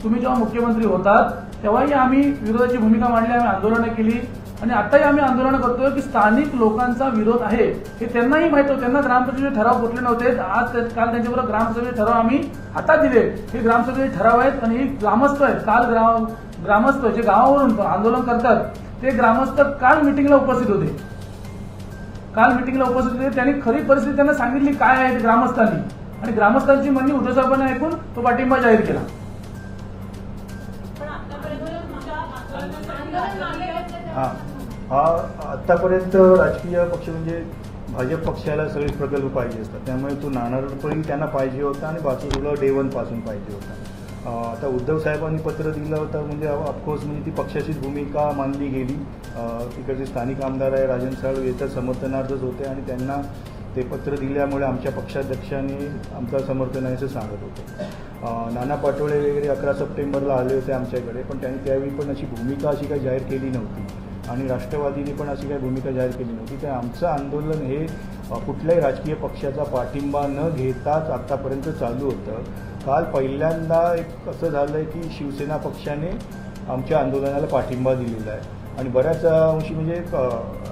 तुम्ही जेव्हा मुख्यमंत्री होतात तेव्हाही आम्ही विरोधाची भूमिका मांडली, आम्ही आंदोलनं केली आणि आताही आम्ही आंदोलनं करतोय की स्थानिक लोकांचा विरोध आहे हे त्यांनाही माहित होतं. त्यांना ग्रामसभेचे ठराव कुठले नव्हते. आज काल त्यांच्याबरोबर ग्रामसभेचे ठराव आम्ही हातात दिले. हे ग्रामसभेचे ठराव आहेत आणि हे ग्रामस्थ आहेत. काल ग्रामस्थ जे गावावरून आंदोलन करतात ते ग्रामस्थ काल मिटिंगला उपस्थित होते. त्यांनी खरी परिस्थिती त्यांना सांगितली काय आहे ग्रामस्थांनी, आणि ग्रामस्थांची म्हणणी उद्धव साहेबांनी ऐकून तो पाठिंबा जाहीर केला. हा आतापर्यंत राजकीय पक्ष म्हणजे भाजप पक्षाला सगळे प्रकल्प पाहिजे असतात, त्यामुळे तो नाणारपणी त्यांना पाहिजे होता आणि बाजूला डे वन पासून पाहिजे होता. आता उद्धव साहेबांनी पत्र दिलं होतं म्हणजे ऑफकोर्स म्हणजे ती पक्षाचीच भूमिका मानली गेली. तिकडचे स्थानिक आमदार आहे राजन साळू याच्या समर्थनार्थच होते आणि त्यांना ते पत्र दिल्यामुळे आमच्या पक्षाध्यक्षांनी आमचं समर्थन आहे असं सांगत होते. नाना पाटोळे वगैरे 11 सप्टेंबरला आले होते आमच्याकडे, पण त्यांनी त्यावेळी पण अशी भूमिका अशी काही जाहीर केली नव्हती आणि राष्ट्रवादीने पण अशी काही भूमिका जाहीर केली नव्हती. तर आमचं आंदोलन हे कुठल्याही राजकीय पक्षाचा पाठिंबा न घेताच आत्तापर्यंत चालू होतं. काल पहिल्यांदा एक असं झालं आहे की शिवसेना पक्षाने आमच्या आंदोलनाला पाठिंबा दिलेला आहे आणि बऱ्याच अंशी म्हणजे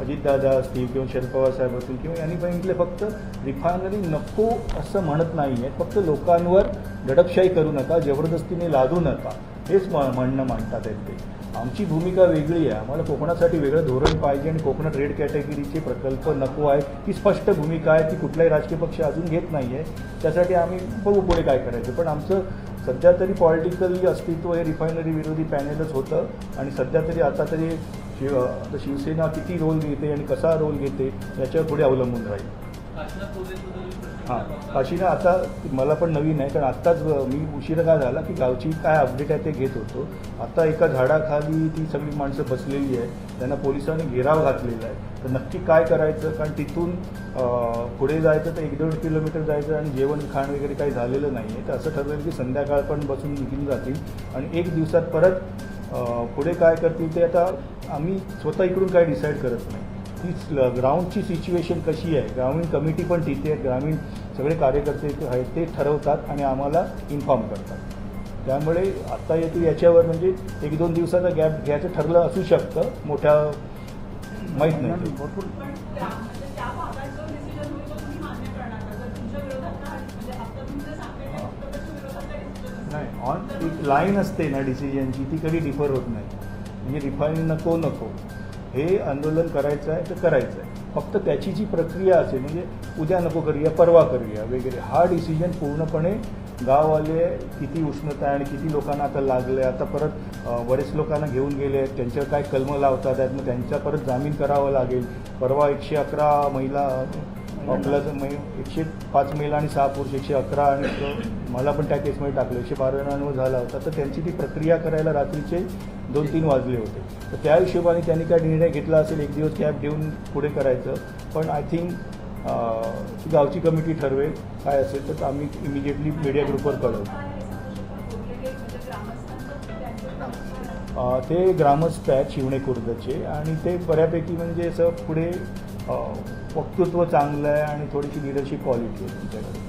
अजितदादा असतील किंवा शरद पवार साहेब असतील किंवा यांनी सांगितले फक्त रिफायनरी नको असं म्हणत नाही आहे, फक्त लोकांवर दडपशाही करू नका, जबरदस्तीने लादू नका, हेच म्हणणं मांडतात आहेत ते. आमची भूमिका वेगळी आहे. आम्हाला कोकणासाठी वेगळं धोरण पाहिजे आणि कोकणात रेड कॅटेगरीचे प्रकल्प नको आहे, ही स्पष्ट भूमिका आहे. ती कुठलाही राजकीय पक्ष अजून घेत नाही आहे. त्यासाठी आम्ही बघू पुढे काय करायचं. पण आमचं सध्या तरी पॉलिटिकली अस्तित्व हे रिफायनरी विरोधी पॅनेलच होतं आणि सध्या तरी आता तरी शिवसेना किती रोल घेते आणि कसा रोल घेते याच्यावर पुढे अवलंबून राहील. हां, काशीना आता मला पण नवीन आहे, कारण आत्ताच मी उशिरा काय झाला की गावची काय अपडेट आहे ते घेत होतो. आता एका झाडाखाली ती सगळी माणसं बसलेली आहे, त्यांना पोलिसांनी घेराव घातलेला आहे. तर नक्की काय करायचं, कारण तिथून पुढे जायचं तर 1-2 किलोमीटर जायचं आणि जेवण खाण वगैरे काही झालेलं नाही आहे. तर असं ठरवलं की संध्याकाळ पण बसून निघून जातील आणि 1 दिवसात परत पुढे काय करतील ते आता आम्ही स्वतः इकडून काय डिसाईड करत नाही. ती ग्राउंडची सिच्युएशन कशी आहे, ग्रामीण कमिटी पण तिथे आहे, ग्रामीण सगळे कार्यकर्ते आहेत ते ठरवतात आणि आम्हाला इन्फॉर्म करतात. त्यामुळे आता येते याच्यावर म्हणजे 1-2 दिवसाचा गॅप घ्यायचं ठरलं असू शकतं, मोठ्या माहीत नाही. भरपूर नाही ऑन एक लाईन असते ना डिसिजनची, ती कधी डिफर होत नाही. म्हणजे रिफायनरी नको हे आंदोलन करायचं आहे तर करायचं आहे, फक्त त्याची जी प्रक्रिया असेल म्हणजे उद्या नको करूया परवा करूया वगैरे, हा डिसिजन पूर्णपणे गाववाले किती उष्णता आहे आणि किती लोकांना आता लागलं आहे. आता परत बरेच लोकांना घेऊन गेले आहेत, त्यांच्यावर काय कलमं लावतात आहेत, मग त्यांचा परत जामीन करावा लागेल. परवा 111 महिला प्लस 105 महिला आणि 6 पुरुष 111 आणि मला पण त्या केसमध्ये टाकलं 112 जणांवर झाला होता. तर त्यांची ती प्रक्रिया करायला रात्रीचे 2-3 वाजले होते. तर त्या हिशोबाने त्यांनी काय निर्णय घेतला असेल, 1 दिवस कॅब देऊन पुढे करायचं. पण आय थिंक गावची कमिटी ठरवेल काय असेल तर आम्ही इमिजिएटली मीडिया ग्रुपवर कळवू. ते ग्रामस्थ आहेत शिवणे खुर्दचे आणि ते बऱ्यापैकी म्हणजे असं पुढे वक्तृत्व चांगलं आहे आणि थोडीशी लिडरशिप क्वालिटी आहे त्यांच्याकडे.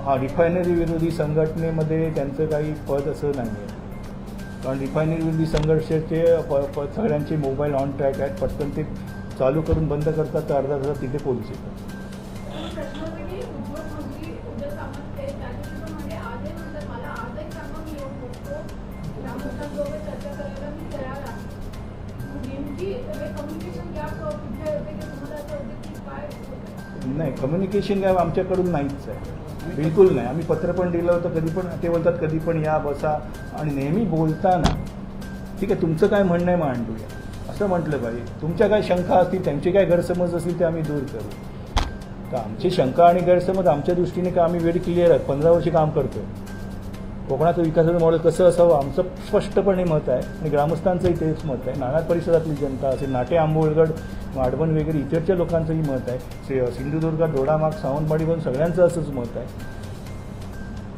हां, रिफायनरी विरोधी संघटनेमध्ये त्यांचं काही पद असं नाही आहे, कारण रिफायनरी विरोधी संघर्षाचे सगळ्यांचे मोबाईल ऑन ट्रॅक आहेत. पटकन ते चालू करून बंद करतात तर अर्धा तासात तिथे पोलीस येतात. नाही, कम्युनिकेशन गॅप आमच्याकडून नाहीच आहे, बिलकुल नाही. आम्ही पत्र पण दिलं होतं, कधी पण ते बोलतात कधी पण या बसा आणि नेहमी बोलताना ठीक आहे तुमचं काय म्हणणं आहे मांडूया असं म्हटलं पाहिजे. तुमच्या काय शंका असतील, त्यांचे काय गैरसमज असतील ते आम्ही दूर करू. तर आमची शंका आणि गैरसमज आमच्या दृष्टीने का आम्ही वेळ क्लिअर आहे, 15 वर्षे काम करतो. कोकणाचं विकासाचं मॉडेल कसं असावं आमचं स्पष्टपणे मत आहे आणि ग्रामस्थांचंही तेच मत आहे. नाणार परिसरातली जनता असेल, नाटे आंबोळगड माडबन वगैरे इतरच्या लोकांचंही मत आहे. सिंधुदुर्गात दोडामाग सावंतवाडी पण सगळ्यांचं असंच मत आहे.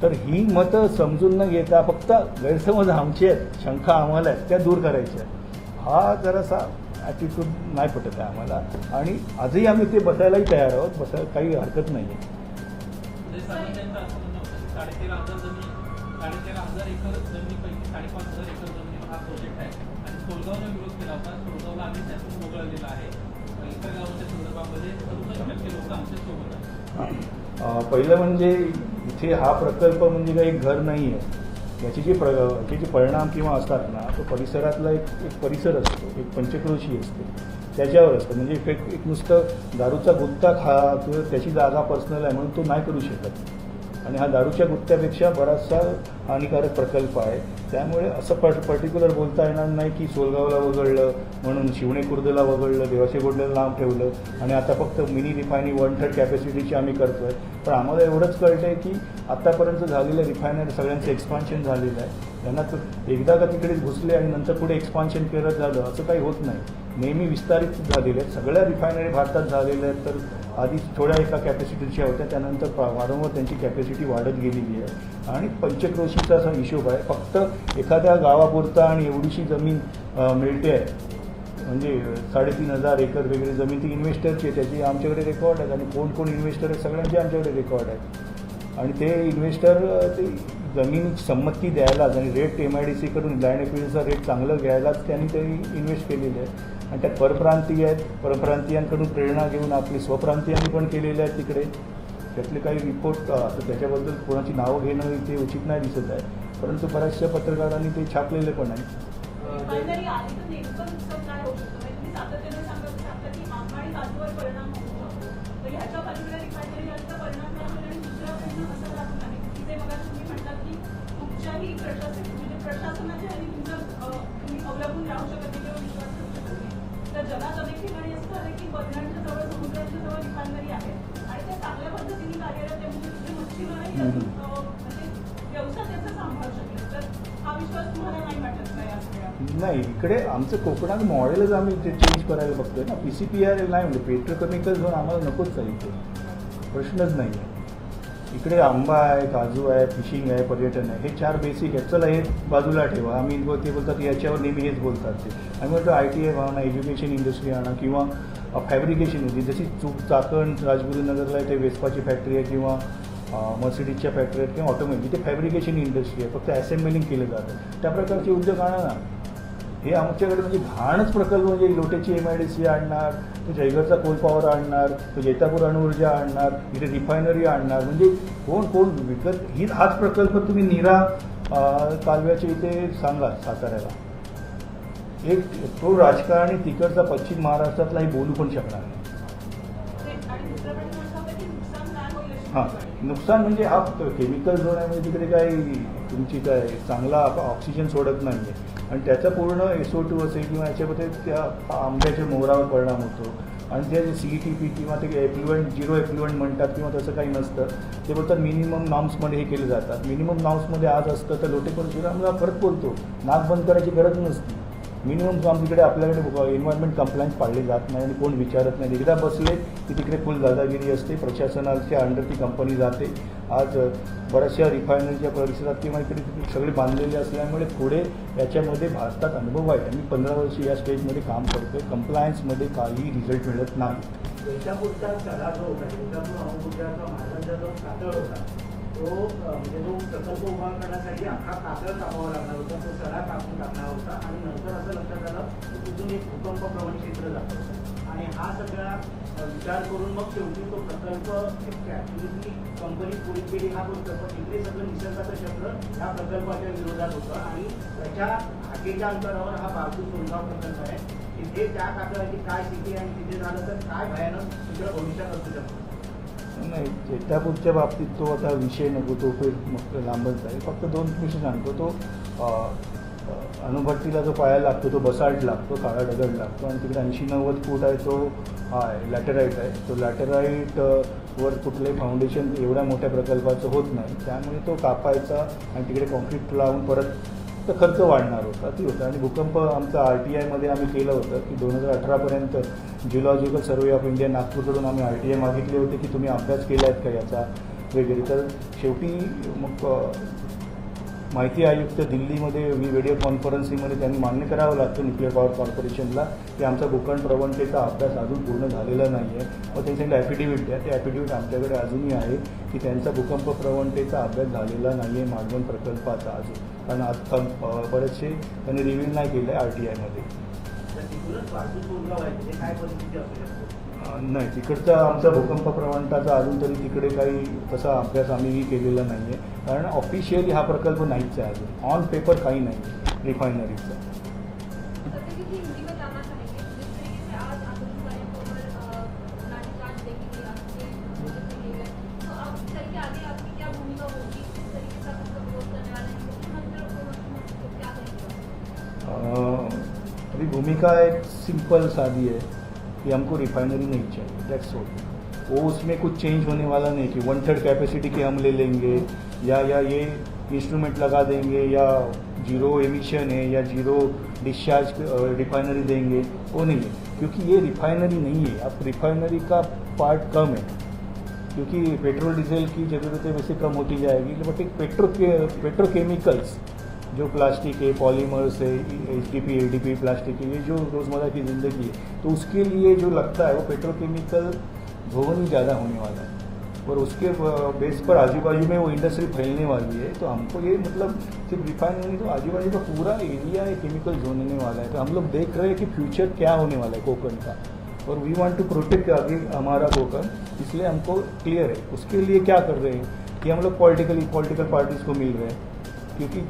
तर ही मतं समजून न घेता फक्त गैरसमज आमचे आहेत, शंका आम्हाला आहेत, त्या दूर करायच्या. हा जरासा ॲटिट्यूड नाही पटत आहे आम्हाला आणि आजही आम्ही ते बसायलाही तयार आहोत, बसायला काही हरकत नाही आहे. 13,000 एकर जमिनीपैकी 5,500 एकर जमिनीवर हा प्रोजेक्ट आहे आणि सोलगावनं विरोध केला होता. सोलगावला आम्ही त्यातून वगळलेला आहे. इतर गावाच्या संदर्भामध्ये 60% लोक आमच्या सोबत आहेत. पहिलं म्हणजे इथे हा प्रकल्प म्हणजे काही एक घर नाही आहे. याचे जे परिणाम किंवा असतात ना, तो परिसरातला एक परिसर असतो, एक पंचक्रोशी असते, त्याच्यावर असतं. म्हणजे एक नुसतं दारूचा गुत्ता किंवा त्याची जागा पर्सनल आहे म्हणून तो नाही करू शकत. आणि हा दारूच्या गुत्त्यापेक्षा बराचसा हानिकारक प्रकल्प आहे. त्यामुळे असं पर्टिक्युलर बोलता येणार नाही की सोलगावला वगळलं म्हणून शिवणे खुर्दला वगळलं, देवाचे गोडल्याला नाव ठेवलं आणि आता फक्त मिनी रिफायनरी 1/3 कॅपॅसिटीची आम्ही करतोय. पण आम्हाला एवढंच कळतंय की आतापर्यंत झालेलं रिफायनरी सगळ्यांचं एक्सपान्शन झालेलं आहे. त्यांना एकदा का तिकडेच घुसले आणि नंतर पुढे एक्सपान्शन करत झालं असं काही होत नाही. नेहमी विस्तारित झालेले आहेत. सगळ्या रिफायनरी भारतात झालेल्या आहेत. तर आधी थोड्या एका कॅपॅसिटीच्या होत्या, त्यानंतर वारंवार त्यांची कॅपॅसिटी वाढत गेलेली आहे आणि पंचक्रोशीचा असा हिशोब आहे. फक्त एखाद्या गावापुरता आणि एवढीशी जमीन मिळते आहे म्हणजे 3,500 एकर वगैरे जमीन ती इन्व्हेस्टरची आहे. त्याची आमच्याकडे रेकॉर्ड आहेत आणि कोण कोण इन्व्हेस्टर आहेत सगळ्यांचे आमच्याकडे रेकॉर्ड आहेत. आणि ते इन्व्हेस्टर ते जमीन संमती द्यायलाच आणि रेट MIDC कडून लँड एक्विजिशनचा रेट चांगलं घ्यायलाच त्यांनी ते इन्व्हेस्ट केलेले आहे. आणि त्यात परप्रांतीय आहेत. परप्रांतीयांकडून प्रेरणा घेऊन आपली स्वप्रांतीयांनी पण केलेले आहेत तिकडे. त्यातले काही रिपोर्ट त्याच्याबद्दल कोणाची नावं घेणं इथे उचित नाही दिसत आहे, परंतु बऱ्याचशा पत्रकारांनी ते छापलेले पण आहे. रिफायनरी आली तर नेमकं नुकसान काय होऊ शकतं? म्हणजे तुम्ही सातत्याने सांगता की आंबा आणि काजूवर परिणाम होऊ शकतो. तर ह्याच्या पलीकडे रिफायनरी आली तर परिणाम काय होईल आणि दुसरा परिणाम असा राहत नाही. तिथे बघा तुम्ही म्हणतात की तुमच्याही म्हणजे प्रशासनाच्या आणि तुमचं तुम्ही अवलंबून राहू शकत नाही किंवा विश्वास ठेवू शकत नाही. तर जगात अनेक ठिकाणी असं आहे की बर्नाडच्या जवळ समुद्राच्या जवळ रिफायनरी आहे आणि त्या चांगल्या पद्धतीने कार्यरत आहे. म्हणजे तिथे मच्छीमारही म्हणजे व्यवसाय त्याचा सांभाळू शकेल. तर हा विश्वास तुम्हाला नाही वाटत नाही आज नाही, इकडे आमचं कोकणात मॉडेलच आम्ही ते चेंज करायला बघतोय ना. PCPR नाही म्हणजे पेट्रोकेमिकल झोन आम्हाला नकोच आहे इथे, प्रश्नच नाही आहे. इकडे आंबा आहे, काजू आहे, फिशिंग आहे, पर्यटन आहे, हे 4 बेसिक आहेत. चला हे बाजूला ठेवा. आम्ही ते बोलतात याच्यावर नेहमी हेच बोलतात ते. आम्ही म्हणतो ITI भावना, एज्युकेशन इंडस्ट्री आणा किंवा फॅब्रिकेशन होती. जशी चाकण राजगुरुनगरला आहे ते वेस्पाची फॅक्टरी आहे किंवा मर्सिडीजच्या फॅक्टरी आहेत किंवा ऑटोमोबाईल, तिथे फॅब्रिकेशन इंडस्ट्री आहे, फक्त असेंबलिंग केलं जातं. त्या प्रकारचे उद्योग आणा ना. हे आमच्याकडे म्हणजे घाणच प्रकल्प म्हणजे लोटेची MIDC आणणार, तो जयगडचा कोल पॉवर आणणार, तो जैतापूर अणुऊर्जा आणणार, इथे रिफायनरी आणणार. म्हणजे कोण विकत हाच प्रकल्प तुम्ही नीरा कालव्याच्या इथे सांगा साताऱ्याला. एक तो राजकारणी तिकडचा पश्चिम महाराष्ट्रातलाही बोलू पण शकणार नाही. आणि दुसरं प्रश्न असा होता की नुकसान काय होईल अशी हां, नुकसान म्हणजे हा केमिकल झोन आहे म्हणजे तिकडे काही तुमची काय चांगला ऑक्सिजन सोडत नाही आहे आणि त्याचा पूर्ण SO2 असेल किंवा याच्यामध्ये त्या आंब्याच्या मोहरावर परिणाम होतो. आणि ते CETP किंवा ते एफ्लुएंट 0 एफ्लुएंट म्हणतात किंवा तसं काही नसतं. ते बोलतात मिनिमम नॉर्म्समध्ये हे केले जातात. मिनिमम नॉर्म्समध्ये आज असतं तर लोटेपर श्रीरामला परत बोलतो नाक बंद करायची गरज नसती. मिनिमम नॉर्म्स तिकडे आपल्याकडे एन्व्हायरमेंट कंप्लायन्स पाळले जात नाही आणि कोण विचारत नाही. एकदा बसले की तिकडे फुल दादागिरी असते. प्रशासनाच्या अंडर ती कंपनी जाते. आज बऱ्याचशा रिफायनरीच्या परिसरात किंवा इकडे सगळे बांधलेले असल्यामुळे पुढे याच्यामध्ये भारतात अनुभव आहे. मी 15 वर्ष या स्टेजमध्ये काम करतोय. कंप्लायन्समध्ये काही रिझल्ट मिळत नाही. जैतापूरचा चढा जो होता, जैतापूर अणुऊर्जाचा महाराजांचा जो कातळ होता, तो म्हणजे तो प्रकल्प उभा करण्यासाठी अख्खा कातळ कापावा लागणार होता, तो सडा कापून टाकणार होता आणि नंतर असं लक्षात आलं की तिथून एक भूकंप प्रवण क्षेत्र जातं आणि हा सगळा विचार करून मग शेवटी तो प्रकल्प ॲक्च्युली कंपनी पुढे केली हा प्रकल्प. तिकडे सगळं निसर्गाचं चक्र ह्या प्रकल्पाच्या विरोधात होतं आणि त्याच्या हाकेच्या अंतरावर हा बारसू सोनगाव प्रकल्प आहे. तिथे त्या कातळाची काय स्थिती आणि तिथे झालं तर काय भयानक चित्र भविष्यात असू शकतं. नाही, जैतापूरच्या बाबतीत तो आता विषय नको, तो मग लांबच आहे. फक्त 2 विषय सांगतो. तो अणुभट्टीला जो पाया लागतो तो बसाल्ट लागतो, काळा दगड लागतो आणि तिकडे 80-90 फूट आहे तो आहे लॅटेराईट आहे. तो लॅटेराईट वर कुठलंही फाउंडेशन एवढ्या मोठ्या प्रकल्पाचं होत नाही. त्यामुळे तो कापायचा आणि तिकडे कॉन्क्रीट लावून परत तर खर्च वाढणार होता ती होता. आणि भूकंप आमचा RTIमध्ये आम्ही केलं होतं की 2018पर्यंत जिओलॉजिकल सर्वे ऑफ इंडिया नागपूरकडून आम्ही RTI मागितले होते की तुम्ही अभ्यास केला आहेत का याचा वगैरे. तर शेवटी मग माहिती आयुक्त दिल्लीमध्ये व्हिडिओ कॉन्फरन्सिंगमध्ये त्यांनी मान्य करावं लागतं न्यूक्लिअर पॉवर कॉर्पोरेशनला की आमचा भूकंप प्रवणतेचा अभ्यास अजून पूर्ण झालेला नाही आहे. मग त्यांनी सांगितलं ॲफिडेव्हिट द्या. ते ॲफिडेव्हिट आमच्याकडे अजूनही आहे की त्यांचा भूकंप प्रवणतेचा अभ्यास झालेला नाही आहे मालवण प्रकल्पाचा अजून. कारण आज बरेचसे त्यांनी रिव्हील नाही केलं आहे RTIमध्ये. तिथूनच बारसू सोनगाव आहे, तिथे काय परिस्थिती असू शकते? नाही, तिकडचा आमचा भूकंप प्रवणताचा अजून तरी तिकडे काही तसा अभ्यास आम्हीही केलेला नाही आहे. कारण ऑफिशियली हा प्रकल्प नाहीच आहे अजून. ऑन पेपर काही नाही रिफायनरीचा. भूमिका एक सिंपल सादी है कि हमको रिफाइनरी नहीं चाहिए, दैट्स ऑल। वो उसमें कुछ चेंज होने वाला नहीं कि 1/3 कैपेसिटी की हम ले लेंगे या ये इंस्ट्रूमेंट लगा देंगे या जीरो एमिशन है या जीरो डिस्चार्ज रिफाइनरी देंगे, वो नहीं है। क्योंकि ये रिफाइनरी नहीं है, अब रिफाइनरी का पार्ट कम है क्योंकि पेट्रोल डीजल की ज़रूरतें वैसे कम होती जाएगी, बट एक पेट्रोकेमिकल्स जो प्लास्टिक है, पॉलीमर्स है, HDP, LDP प्लास्टिक है, ये जो रोज़मर्रा की ज़िंदगी है, तो उसके लिए जो लगता है वो पेट्रोकेमिकल धोवन ही ज़्यादा होने वाला है और उसके बेस पर आजू बाजू में वो इंडस्ट्री फैलने वाली है। तो हमको ये मतलब सिर्फ रिफाइनरी नहीं, तो आजू बाजू का पूरा एरिया है केमिकल जोन होने वाला है। तो हम लोग देख रहे हैं कि फ्यूचर क्या होने वाला है कोकण का, और वी वांट टू प्रोटेक्ट आगे हमारा कोकण, इसलिए हमको क्लियर है। उसके लिए क्या कर रहे हैं कि हम लोग पॉलिटिकल पार्टीज़ को मिल रहे हैं, क्योंकि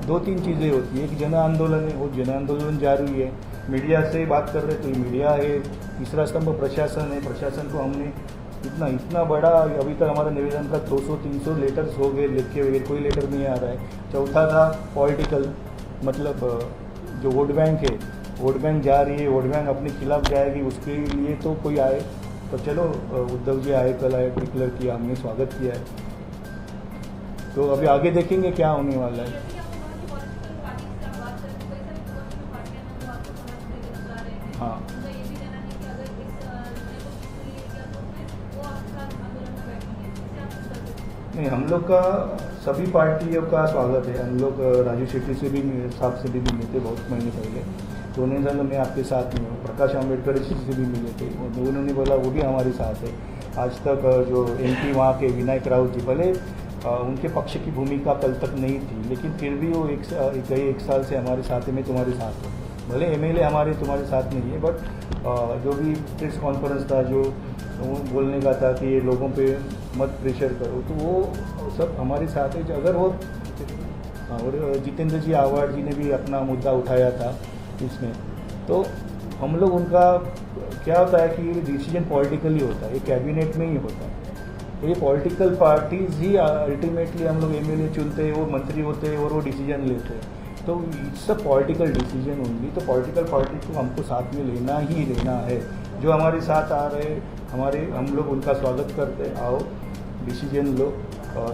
2-3 चीज़ें होती है। एक जन आंदोलन है, वो जन आंदोलन जारी है, मीडिया से बात कर रहे हैं तो मीडिया है, तीसरा स्तंभ प्रशासन है। प्रशासन को हमने इतना बड़ा, अभी तक हमारा निवेदन का 200-300 लेटर्स हो गए, लिखे हुए कोई लेटर नहीं आ रहा है। चौथा था पॉलिटिकल, मतलब जो वोट बैंक है, वोट बैंक जा रही है, वोट बैंक अपने खिलाफ जाएगी, उसके लिए तो कोई आए तो चलो, उद्धव जी आए, कल आए, डिक्लेयर किया, हमने स्वागत किया है। तो अभी आगे देखेंगे क्या होने वाला है। हाँ, नहीं, हम लोग का सभी पार्टियों का स्वागत है। हम लोग राजू शेट्टी से भी साहब से भी मिले थे बहुत महीने पहले, तो उन्होंने बोला मैं आपके साथ में हूँ। प्रकाश आंबेडकर जी से भी मिले थे, उन्होंने बोला वो भी हमारे साथ है। आज तक जो MP वहाँ के विनायक राउत जी, भले उनके पक्ष की भूमिका कल तक नहीं थी, लेकिन फिर भी वो एक साल से हमारे साथ है। मैं तुम्हारे साथ हूँ, भले MLA हमारे तुम्हारे साथ नहीं है, बट जो भी प्रेस कॉन्फ्रेंस था, जो बोलने का था कि ये लोगों पे मत प्रेशर करो, तो वो सब हमारे साथ है। अगर वो, और जितेंद्र जी आवाड़ जी ने भी अपना मुद्दा उठाया था इसमें, तो हम लोग उनका क्या होता है कि डिसीजन पॉलिटिकली होता है, ये कैबिनेट में ही होता है। तो ये पॉलिटिकल पार्टीज ही अल्टीमेटली हम लोग MLA चुनते हैं, वो मंत्री होते हैं और वो डिसीजन लेते हैं। तो it's a political decision only. तो पॉलिटिकल पार्टी को हमको साथ में लेना ही लेना है। जो हमारे साथ आ रहे हम लोग उनका स्वागत करते, आओ डिसीजन लो,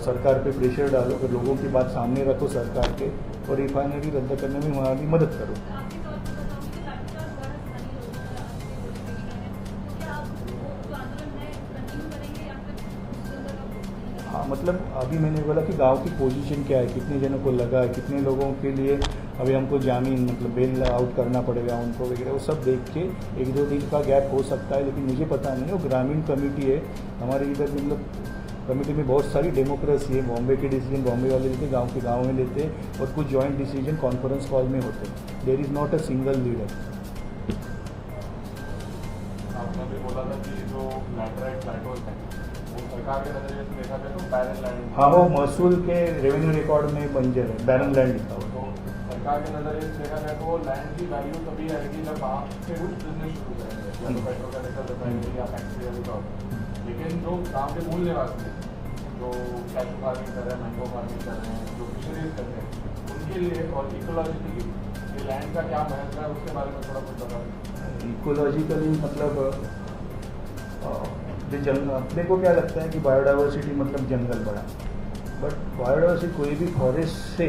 सरकार पे प्रेशर डालो, फिर लोगों की बात सामने रखो सरकार के, और रिफाइनरी रद्द करने में हमारी मदद करो। हाँ, मतलब अभी मैंने बोला कि गांव की पोजीशन क्या है, कितने जनों को लगा है, कितने लोगों के लिए अभी हमको जामीन मतलब बेल आउट करना पड़ेगा उनको वगैरह, वो सब देख के 1-2 दिन का गैप हो सकता है, लेकिन मुझे पता नहीं। वो ग्रामीण कमेटी है हमारे इधर, मतलब कमेटी में बहुत सारी डेमोक्रेसी है। बॉम्बे के डिसीजन बॉम्बे वाले लेते, गांव के गांव में लेते, और कुछ जॉइंट डिसीजन कॉन्फ्रेंस कॉल में होते। There is not a single leader. आपने भी बोला था कि जो लैटराइट प्लेटोज हैं वो सरकार के नजरिए से देखा जाए तो बैरन लैंड, हाँ, वो महसूल के रेवेन्यू रिकॉर्ड में बंजर है, बैरन लैंड लिखा हुआ। तो सरकार के नजरिए से देखा जाए तो वो लैंड की वैल्यू तभी आएगी जब आप से कुछ बिजनेस शुरू करेंगे, या तो पेट्रोकेमिकल रिफाइनरी या फैक्ट्री या कुछ। लेकिन जो गाँव के मूल निवासी हैं, जो कैशू फार्मिंग कर रहे हैं, मैंगो फार्मिंग कर रहे हैं, जो फिशरीज कर रहे हैं, उनके लिए और इकोलॉजिकली ये लैंड का क्या महत्व है, उसके बारे में थोड़ा कुछ बताओ। इकोलॉजिकली मतलब अपने को क्या लगता है कि बायोडाइवर्सिटी मतलब जंगल बड़ा, बट बायोडाइवर्सिटी कोई भी फॉरेस्ट से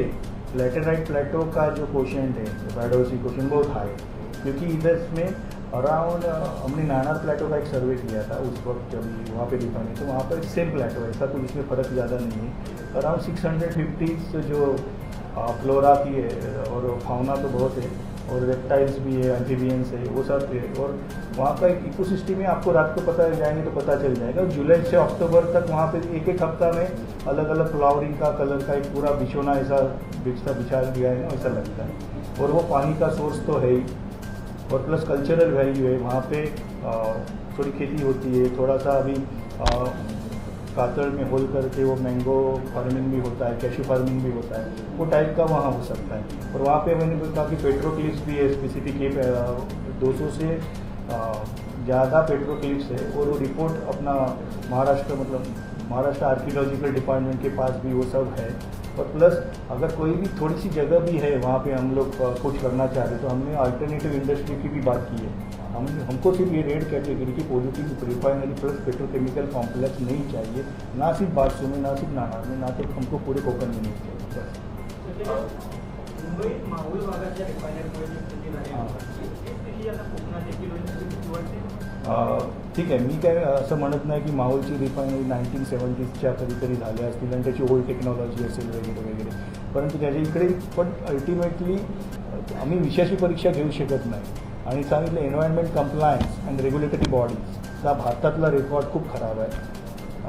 लैटेराइट प्लेटो का जो कोशेंट है, बायोडाइवर्सिटी कोशेंट बहुत हाई है, क्योंकि इधर में अराउंड हमने नानार प्लेटो का एक सर्वे किया था उस वक्त जब वहाँ पे रिफाइनरी, तो वहाँ पर सेम प्लेटो है, ऐसा कुछ इसमें फ़र्क ज़्यादा नहीं है। अराउंड 650 जो फ्लोरा की है, और फाउना तो बहुत है, और रेप्टाइल्स भी है, एम्फीबियंस है, वो सब है। और वहाँ का एक इकोसिस्टम है, आपको रात को पता जाएंगे तो पता चल जाएगा। जुलाई से अक्टूबर तक वहाँ पे एक हफ्ता में अलग अलग फ्लावरिंग का कलर का एक पूरा बिछोना ऐसा बिछा दिया है, ऐसा लगता है। और वो पानी का सोर्स तो है ही, और प्लस कल्चरल वैल्यू है वहाँ पे। थोड़ी खेती होती है, थोड़ा सा अभी कातड़ में होल करके वो मैंगो फार्मिंग भी होता है, कैशू फार्मिंग भी होता है, वो टाइप का वहाँ हो सकता है। और वहाँ पे मैंने कहा कि पेट्रोक्लिप्स भी है, स्पेसिफिक 200 से ज़्यादा पेट्रोक्लिप्स है, और वो रिपोर्ट अपना महाराष्ट्र आर्कियोलॉजिकल डिपार्टमेंट के पास भी वो सब है। और प्लस अगर कोई भी थोड़ी सी जगह भी है वहाँ पे हम लोग कुछ करना चाह रहे तो हमने अल्टरनेटिव इंडस्ट्री की भी बात की है। हमको सिर्फ ये रेड कैटेगरी की positive refinery plus petrochemical complex नहीं चाहिए, ना सिर्फ बारसू में, ना सिर्फ नाणार में, ना तो हमको पूरे कोकण में नहीं चाहिए बस। मुंबई माहुल भागाच्या रिफायनरीमुळे जी स्थिती झाली आहे, ती स्थिती आता कोकणात देखील होईल अशी भीती वाटते? ठीक आहे, मी काय असं म्हणत नाही की माहुलची रिफायनरी 1970च्या कधीतरी झाल्या असतील आणि त्याची ओल्ड टेक्नॉलॉजी असेल वगैरे वगैरे, परंतु त्याच्या इकडे पण अल्टिमेटली आम्ही विषयाची परीक्षा घेऊ शकत नाही आणि सांगितलं एन्व्हायरमेंट कंप्लायन्स अँड रेग्युलेटरी बॉडीजचा भारतातला रेकॉर्ड खूप खराब आहे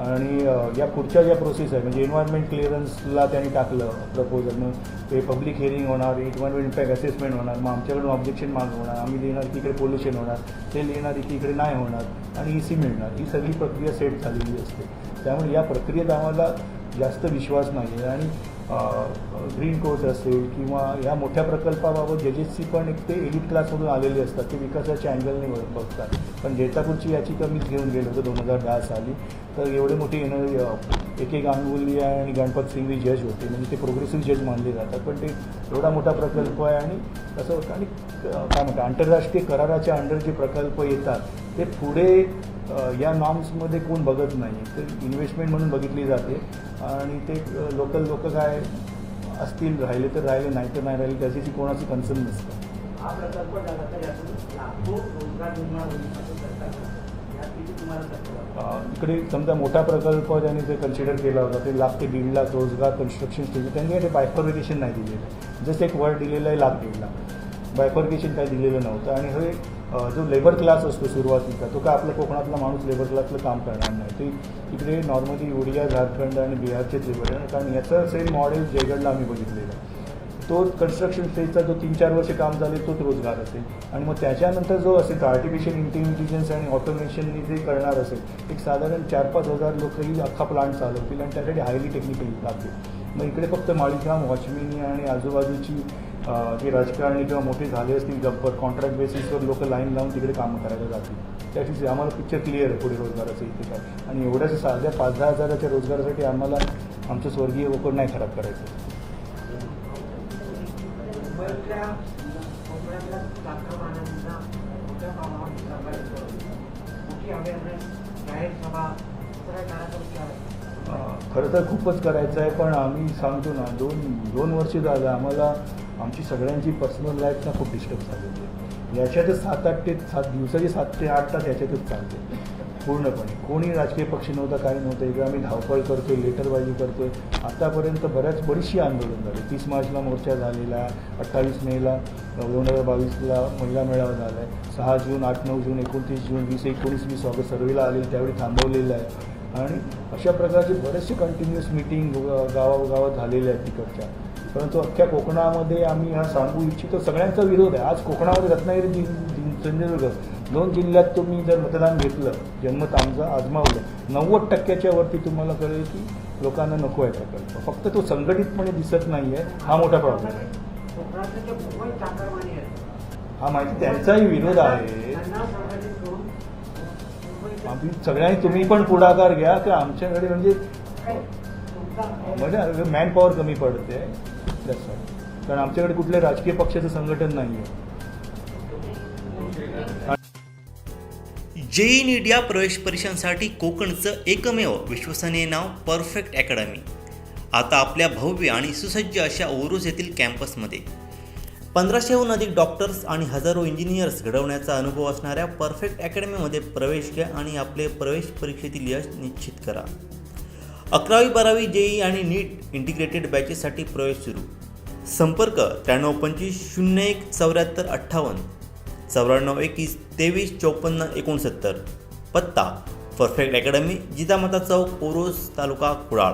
आणि या पुढच्या ज्या प्रोसेस आहे म्हणजे एन्व्हायरमेंट क्लिअरन्सला त्यांनी टाकलं प्रपोजल, मग ते पब्लिक हिअरिंग होणार, एन्व्हायरमेंट इम्पॅक्ट असेसमेंट होणार, मग आमच्याकडून ऑब्जेक्शन मागवणार, आम्ही लिहिणार की इकडे पोल्युशन होणार, ते लिहिणार की इकडे नाही होणार आणि EC मिळणार, ही सगळी प्रक्रिया सेट झालेली असते। त्यामुळे या प्रक्रियेत आम्हाला जास्त विश्वास नाही आहे आणि ग्रीन कोर्स असेल किंवा या मोठ्या प्रकल्पाबाबत जजेसची पण एक ते एलिट क्लासमधून आलेले असतात, ते विकासाच्या अँगलने बघतात। पण जैतापूरची याचिका मीच घेऊन गेलो होतो 2010 साली, तर एवढे मोठे एक गांगुली आहे आणि गणपत सिंघवी जज होते, म्हणजे ते प्रोग्रेसिव्ह जज मानले जातात, पण ते एवढा मोठा प्रकल्प आहे आणि असं होतं आणि काय म्हणतात आंतरराष्ट्रीय कराराच्या अंडर जे प्रकल्प येतात ते पुढे या नॉर्म्समध्ये कोण बघत नाही, ते इन्व्हेस्टमेंट म्हणून बघितली जाते आणि ते लोकल लोक काय असतील राहिले तर राहिले, नाही तर नाही राहिले, त्याची कोणाची कन्सर्न नसतं। हा प्रकल्प झाला तर यातून लाखो रोजगार निर्माण होईल असं सरकार यात किती तुम्हाला सरकार इकडे समजा मोठा प्रकल्प त्यांनी जे कन्सिडर केला होता ते 1 लाख ते 1.5 लाख रोजगार कन्स्ट्रक्शन स्टेज, त्यांनी ते बायफर्गेशन नाही दिलेलं, जसं एक वर्ड दिलेलं आहे 1 लाख 1.5 लाख, बायफर्गेशन काही दिलेलं नव्हतं आणि हे जो लेबर क्लास असतो सुरुवातीचा तो काय आपल्या कोकणातला माणूस लेबर क्लासला काम करणार नाही, ते इकडे नॉर्मली ओडिया, झारखंड आणि बिहारचेच लेबर आहे, कारण याचं सेम मॉडेल जयगडला आम्ही बघितलेलं आहे। तो कन्स्ट्रक्शन फेजचा जो 3-4 वर्ष काम झाले तोच रोजगार असेल आणि मग त्याच्यानंतर जो असेल आर्टिफिशियल इंटेलिजन्स आणि ऑटोमेशननी जे करणार असेल एक साधारण 4-5 हजार लोकही अख्खा प्लांट चालवतील आणि त्यासाठी हायली टेक्निकली लागतील। मग इकडे फक्त माळीगाम, वॉचमिनी आणि आजूबाजूची जे राजकारणी किंवा मोठे झाले असतील गब्बर कॉन्ट्रॅक्ट बेसिसवर लोक लाईन लावून तिकडे कामं करायला जातील, त्याची आम्हाला पिक्चर क्लिअर आहे पुढे रोजगाराचं इथे काय, आणि एवढ्याच साध्या 5-10 हजाराच्या रोजगारासाठी आम्हाला आमचं स्वर्गीय वोकड नाही खराब करायचं। मुंबईतल्या कोकणातल्या चाकरमान्यांना मोठ्या प्रमाणात सहकार्य करून मोठी अवेअरनेस, जाहीर सभा सगळ्या कार्यक्रम खरं तर खूपच करायचं आहे, पण आम्ही सांगतो ना 2 वर्ष झालं आम्हाला आमची सगळ्यांची पर्सनल लाईफ ना खूप डिस्टर्ब झालेली आहे। याच्यातच 7 दिवसाचे 7 ते 8 तास याच्यातच चालते पूर्णपणे, कोणी राजकीय पक्ष नव्हता, काही नव्हतं, इकडे आम्ही धावपळ करतोय, लेटरबाजी करतोय। आतापर्यंत बरीचशी आंदोलन झाली, 30 मार्चला मोर्चा झालेला, 28 मेला 2022ला महिला मेळावा झाला आहे, 6 जून, 8-9 जून, 29 जून, 20-19 मी स्वागत सर्वेला आलेलं त्यावेळी थांबवलेलं आहे आणि अशा प्रकारचे बरेचसे कंटिन्युअस मीटिंग गावागावात झालेले आहेत तिकडच्या, परंतु अख्ख्या कोकणामध्ये आम्ही हा सांगू इच्छितो सगळ्यांचा विरोध आहे। आज कोकणामध्ये रत्नागिरी, सिंधुदुर्ग 2 जिल्ह्यात तुम्ही जर मतदान घेतलं, जन्मत आमचा आजमावलं, 90%च्या वरती तुम्हाला कळेल की लोकांना नको आहे प्रकल्प, फक्त तो संघटितपणे दिसत नाही आहे, हा मोठा प्रॉब्लेम आहे। कोकणातले जे मुंबई चाकरमानी आहेत हा माहिती त्यांचाही विरोध आहे, त्यांना संघटित करून आम्ही सगळ्यांनी तुम्ही पण पुढाकार घ्या की आमच्याकडे म्हणजे मॅन पॉवर कमी पडते कारण आमच्याकडे कुठल्या राजकीय पक्षाचं संघटन नाही आहे। JEE NEET या प्रवेश परीक्षांसाठी कोकणचं एकमेव विश्वसनीय नाव परफेक्ट अकॅडमी आता आपल्या भव्य आणि सुसज्ज अशा ओरोस येथील कॅम्पसमध्ये 1500हून अधिक डॉक्टर्स आणि हजारो इंजिनियर्स घडवण्याचा अनुभव असणाऱ्या परफेक्ट अकॅडमीमध्ये प्रवेश घ्या आणि आपले प्रवेश परीक्षेतील यश निश्चित करा। 11वी 12वी JEE आणि NEET इंटिग्रेटेड बॅचेससाठी प्रवेश सुरू। संपर्क 9325 01 74 58 94 21 23 54 69। पत्ता परफेक्ट अकॅडमी, जिजामाता चौक, ओरोस, तालुका कुडाळ।